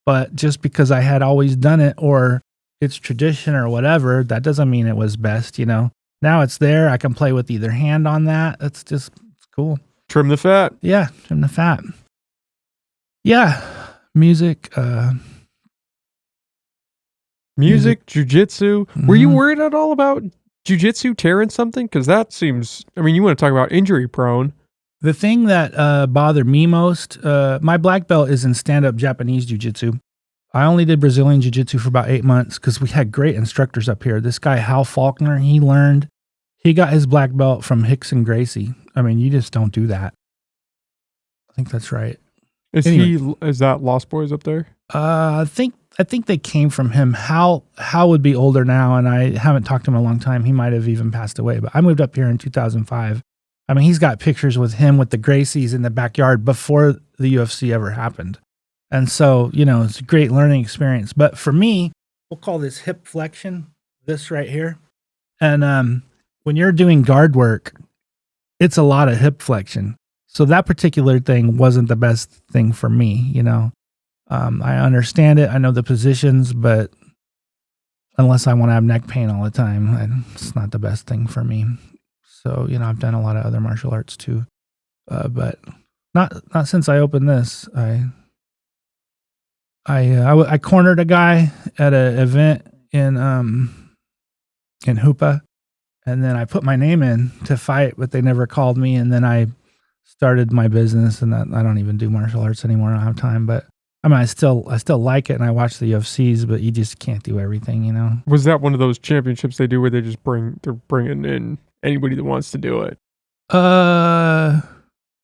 but just because I had always done it or it's tradition or whatever, that doesn't mean it was best, Now it's there. I can play with either hand on that. It's cool. Trim the fat. Yeah, trim the fat. Yeah, music. Music, jujitsu. Were you Mhm. worried at all about jujitsu tearing something? Because that seems. I mean, you want to talk about injury prone. The thing that bothered me most, my black belt is in stand-up Japanese jiu-jitsu. I only did Brazilian jiu-jitsu for about 8 months because we had great instructors up here. This guy, Hal Faulkner, he got his black belt from Hicks and Gracie. I mean, you just don't do that. I think that's right. Is that Lost Boys up there? I think they came from him. Hal would be older now, and I haven't talked to him in a long time. He might have even passed away, but I moved up here in 2005. I mean, he's got pictures with him with the Gracies in the backyard before the UFC ever happened. And so, it's a great learning experience. But for me, we'll call this hip flexion, this right here. And when you're doing guard work, it's a lot of hip flexion. So that particular thing wasn't the best thing for me, I understand it. I know the positions, but unless I want to have neck pain all the time, it's not the best thing for me. So, I've done a lot of other martial arts too, but not since I opened this. I cornered a guy at an event in Hoopa, and then I put my name in to fight, but they never called me. And then I started my business, and I don't even do martial arts anymore. I don't have time, but I mean, I still like it, and I watch the UFCs, but you just can't do everything, Was that one of those championships they do where they're bringing in anybody that wants to do it?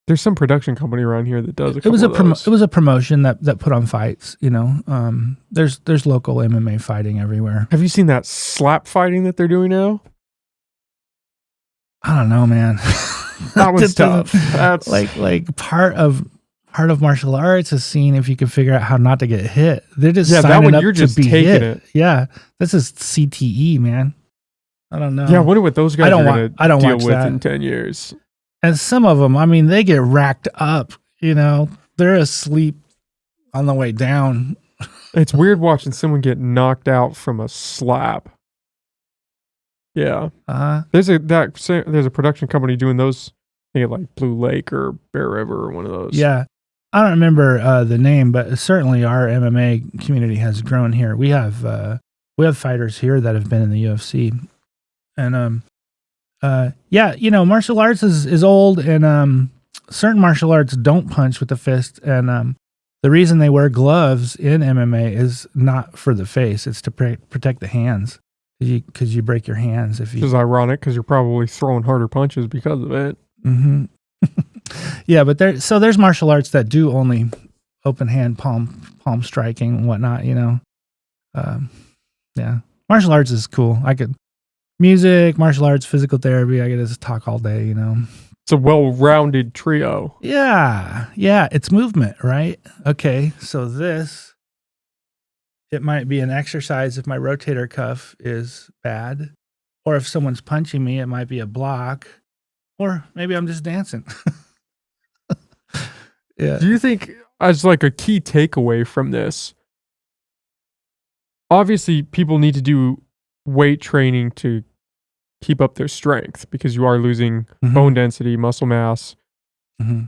There's some production company around here that does. It was a promotion that put on fights. There's local MMA fighting everywhere. Have you seen that slap fighting that they're doing now? I don't know, man. That was tough. That's like part of martial arts is seeing if you can figure out how not to get hit. They're just that signing one up you're just to be taking hit. it. Yeah, this is CTE, man. I don't know. Yeah, I wonder what those guys are going to deal with that in 10 years. And some of them, I mean, they get racked up. They're asleep on the way down. It's weird watching someone get knocked out from a slap. Yeah. There's a production company doing those. I think like Blue Lake or Bear River or one of those. Yeah. I don't remember the name, but certainly our MMA community has grown here. We have fighters here that have been in the UFC. And martial arts is old, and certain martial arts don't punch with the fist. And the reason they wear gloves in MMA is not for the face; it's to protect the hands, because you break your hands if you. Which is ironic because you're probably throwing harder punches because of it. Mm-hmm. Yeah, but there's martial arts that do only open hand palm striking and whatnot. Yeah, martial arts is cool. Music, martial arts, physical therapy. I could just talk all day, It's a well-rounded trio. Yeah. It's movement, right? Okay, so it might be an exercise if my rotator cuff is bad, or if someone's punching me, it might be a block, or maybe I'm just dancing. Yeah. Do you think, as like a key takeaway from this, obviously people need to do weight training to keep up their strength because you are losing bone density, muscle mass. Mm-hmm.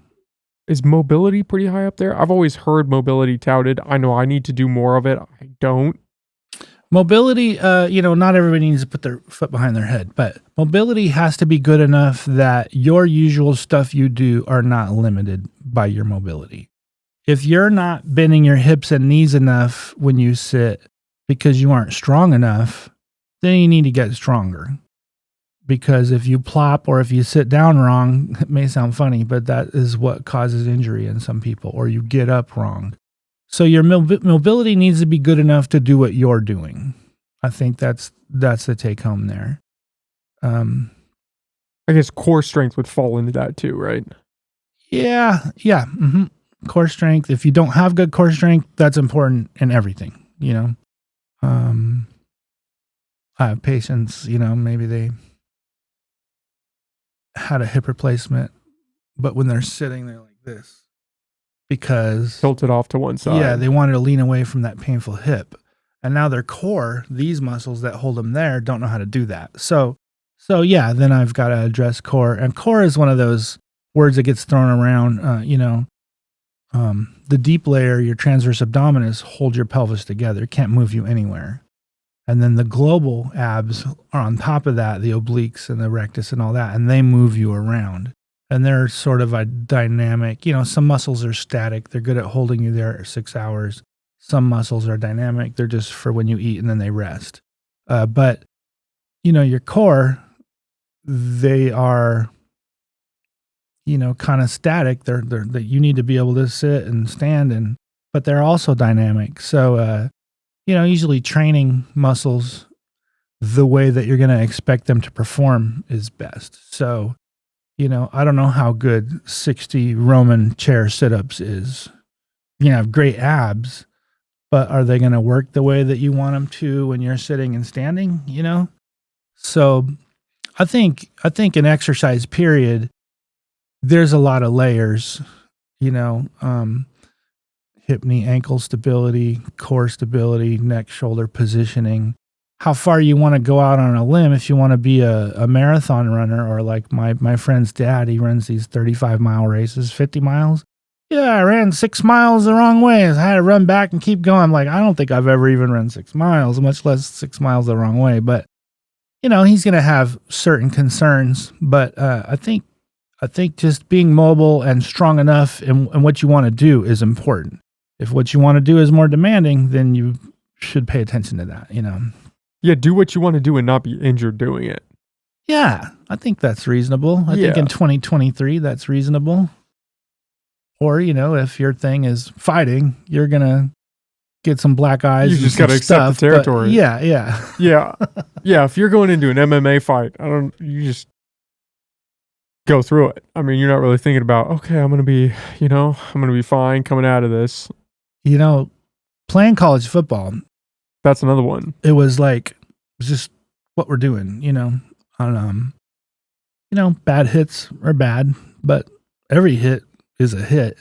Is mobility pretty high up there? I've always heard mobility touted. I know I need to do more of it. I don't. Mobility, not everybody needs to put their foot behind their head, but mobility has to be good enough that your usual stuff you do are not limited by your mobility. If you're not bending your hips and knees enough when you sit because you aren't strong enough, then you need to get stronger. Because if you plop or if you sit down wrong, it may sound funny, but that is what causes injury in some people, or you get up wrong. So your mobility needs to be good enough to do what you're doing. I think that's the take home there. I guess core strength would fall into that too, right? Yeah. Mm-hmm. Core strength. If you don't have good core strength, that's important in everything, I have patients, maybe they had a hip replacement, but when they're sitting, they're like this because tilted off to one side. Yeah, they wanted to lean away from that painful hip, and now their core, these muscles that hold them there, don't know how to do that. So yeah, then I've got to address core, and core is one of those words that gets thrown around. The deep layer, your transverse abdominis, hold your pelvis together, can't move you anywhere. And then the global abs are on top of that, the obliques and the rectus and all that, and they move you around. And they're sort of a dynamic, some muscles are static. They're good at holding you there 6 hours. Some muscles are dynamic. They're just for when you eat and then they rest. But, your core, they are, kind of static. They're that you need to be able to sit and stand, but they're also dynamic. So, usually training muscles the way that you're going to expect them to perform is best. So, I don't know how good 60 Roman chair sit-ups is. You have great abs, but are they going to work the way that you want them to when you're sitting and standing, So I think an exercise period, there's a lot of layers, hip, knee, ankle stability, core stability, neck, shoulder positioning, how far you want to go out on a limb. If you want to be a marathon runner, or like my friend's dad, he runs these 35-mile races, 50 miles. Yeah, I ran 6 miles the wrong way. I had to run back and keep going. I'm like, I don't think I've ever even run 6 miles, much less 6 miles the wrong way. But, he's going to have certain concerns. But I think just being mobile and strong enough in what you want to do is important. If what you want to do is more demanding, then you should pay attention to that, Yeah, do what you want to do and not be injured doing it. Yeah, I think that's reasonable. I think in 2023, that's reasonable. Or, if your thing is fighting, you're going to get some black eyes. You just got to accept the territory. Yeah. Yeah. If you're going into an MMA fight, you just go through it. I mean, you're not really thinking about, okay, I'm going to be fine coming out of this. Playing college football. That's another one. It was just what we're doing, bad hits are bad, but every hit is a hit.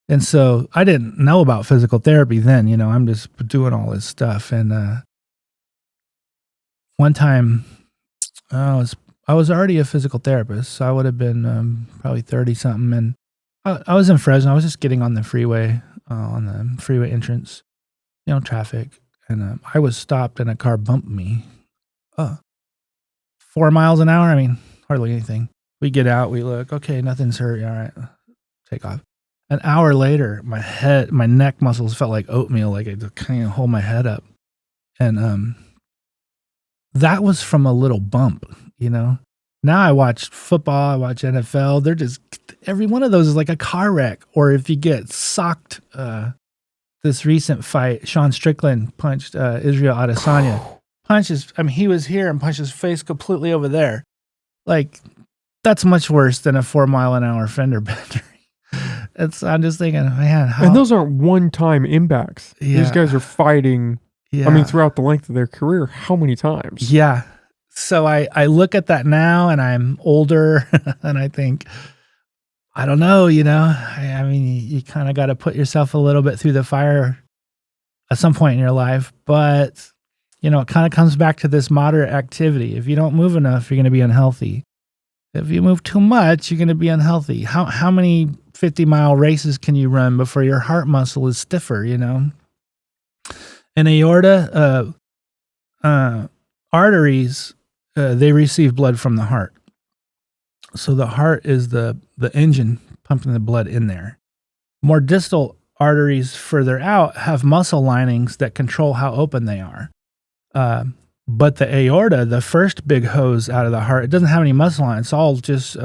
And so I didn't know about physical therapy then, I'm just doing all this stuff. And one time I was already a physical therapist, so I would have been probably 30 something. And I was in Fresno. I was just getting on the freeway entrance, traffic. And I was stopped and a car bumped me. 4 miles an hour. I mean, hardly anything. We get out, we look, okay, nothing's hurt. All right, take off. An hour later, my neck muscles felt like oatmeal, like I kind of hold my head up. And that was from a little bump, Now I watch football, I watch NFL. Every one of those is like a car wreck. Or if you get socked, this recent fight, Sean Strickland punched Israel Adesanya. He was here and punched his face completely over there. Like, that's much worse than a 4 mile an hour fender bender. I'm just thinking, man. And those aren't one-time impacts. Yeah. These guys are fighting, throughout the length of their career, how many times? Yeah. So I look at that now and I'm older and I think, I don't know, I mean, you kind of got to put yourself a little bit through the fire at some point in your life. But, it kind of comes back to this moderate activity. If you don't move enough, you're going to be unhealthy. If you move too much, you're going to be unhealthy. How many 50-mile races can you run before your heart muscle is stiffer, An aorta, arteries, they receive blood from the heart. So the heart is the engine pumping the blood in there. More distal arteries further out have muscle linings that control how open they are. But the aorta, the first big hose out of the heart, it doesn't have any muscle on it. It's all just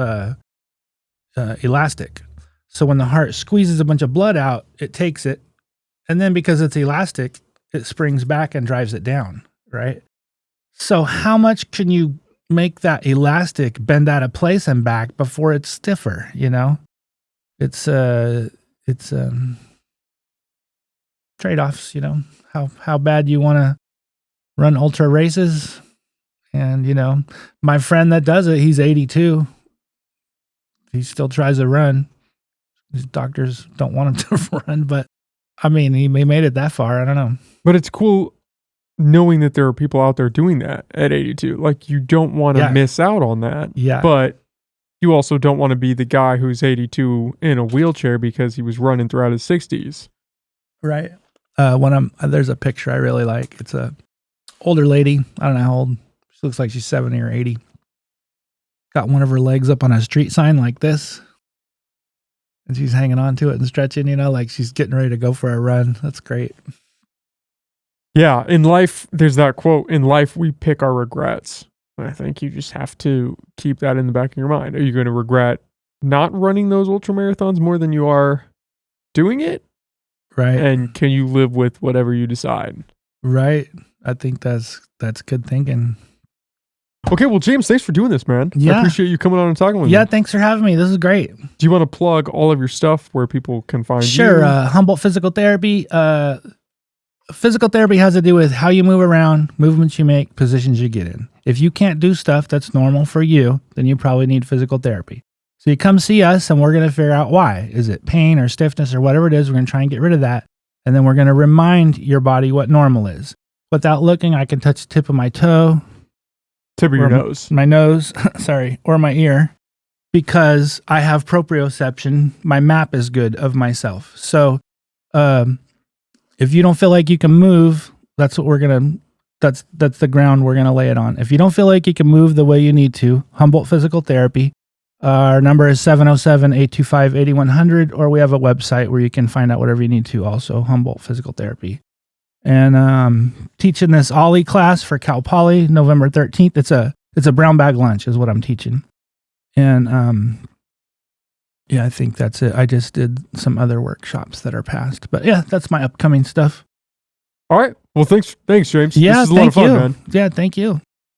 elastic. So when the heart squeezes a bunch of blood out, it takes it. And then because it's elastic, it springs back and drives it down, right? So how much can you make that elastic bend out of place and back before it's stiffer, It's trade-offs, how bad you want to run ultra races. And, my friend that does it, he's 82. He still tries to run. His doctors don't want him to run, but I mean, he made it that far. I don't know. But it's cool knowing that there are people out there doing that at 82. Like, you don't want to miss out on that. Yeah. But you also don't want to be the guy who's 82 in a wheelchair because he was running throughout his 60s. Right. There's a picture I really like. It's a older lady. I don't know how old. She looks like she's 70 or 80. Got one of her legs up on a street sign like this. And she's hanging on to it and stretching, like she's getting ready to go for a run. That's great. Yeah, in life, there's that quote, in life we pick our regrets. And I think you just have to keep that in the back of your mind. Are you going to regret not running those ultra marathons more than you are doing it? Right. And can you live with whatever you decide? Right. I think that's good thinking. Okay, well, James, thanks for doing this, man. Yeah. I appreciate you coming on and talking with me. Yeah, thanks for having me. This is great. Do you want to plug all of your stuff where people can find you? Sure. Humboldt Physical Therapy. Physical therapy has to do with how you move around, movements you make, positions you get in. If you can't do stuff that's normal for you, then you probably need physical therapy. So you come see us and we're going to figure out why. Is it pain or stiffness or whatever it is? We're going to try and get rid of that. And then we're going to remind your body what normal is. Without looking, I can touch the tip of my toe. Tip of your nose. My nose, sorry, or my ear. Because I have proprioception, my map is good of myself. So if you don't feel like you can move, that's what we're going to, that's the ground we're going to lay it on. If you don't feel like you can move the way you need to, Humboldt Physical Therapy. Our number is 707-825-8100, or we have a website where you can find out whatever you need to, also Humboldt Physical Therapy. And teaching this Ollie class for Cal Poly, November 13th. It's a brown bag lunch is what I'm teaching. And yeah, I think that's it. I just did some other workshops that are past. But yeah, that's my upcoming stuff. All right. Well, thanks, James. Yeah, this is a lot of fun, man. Yeah, thank you.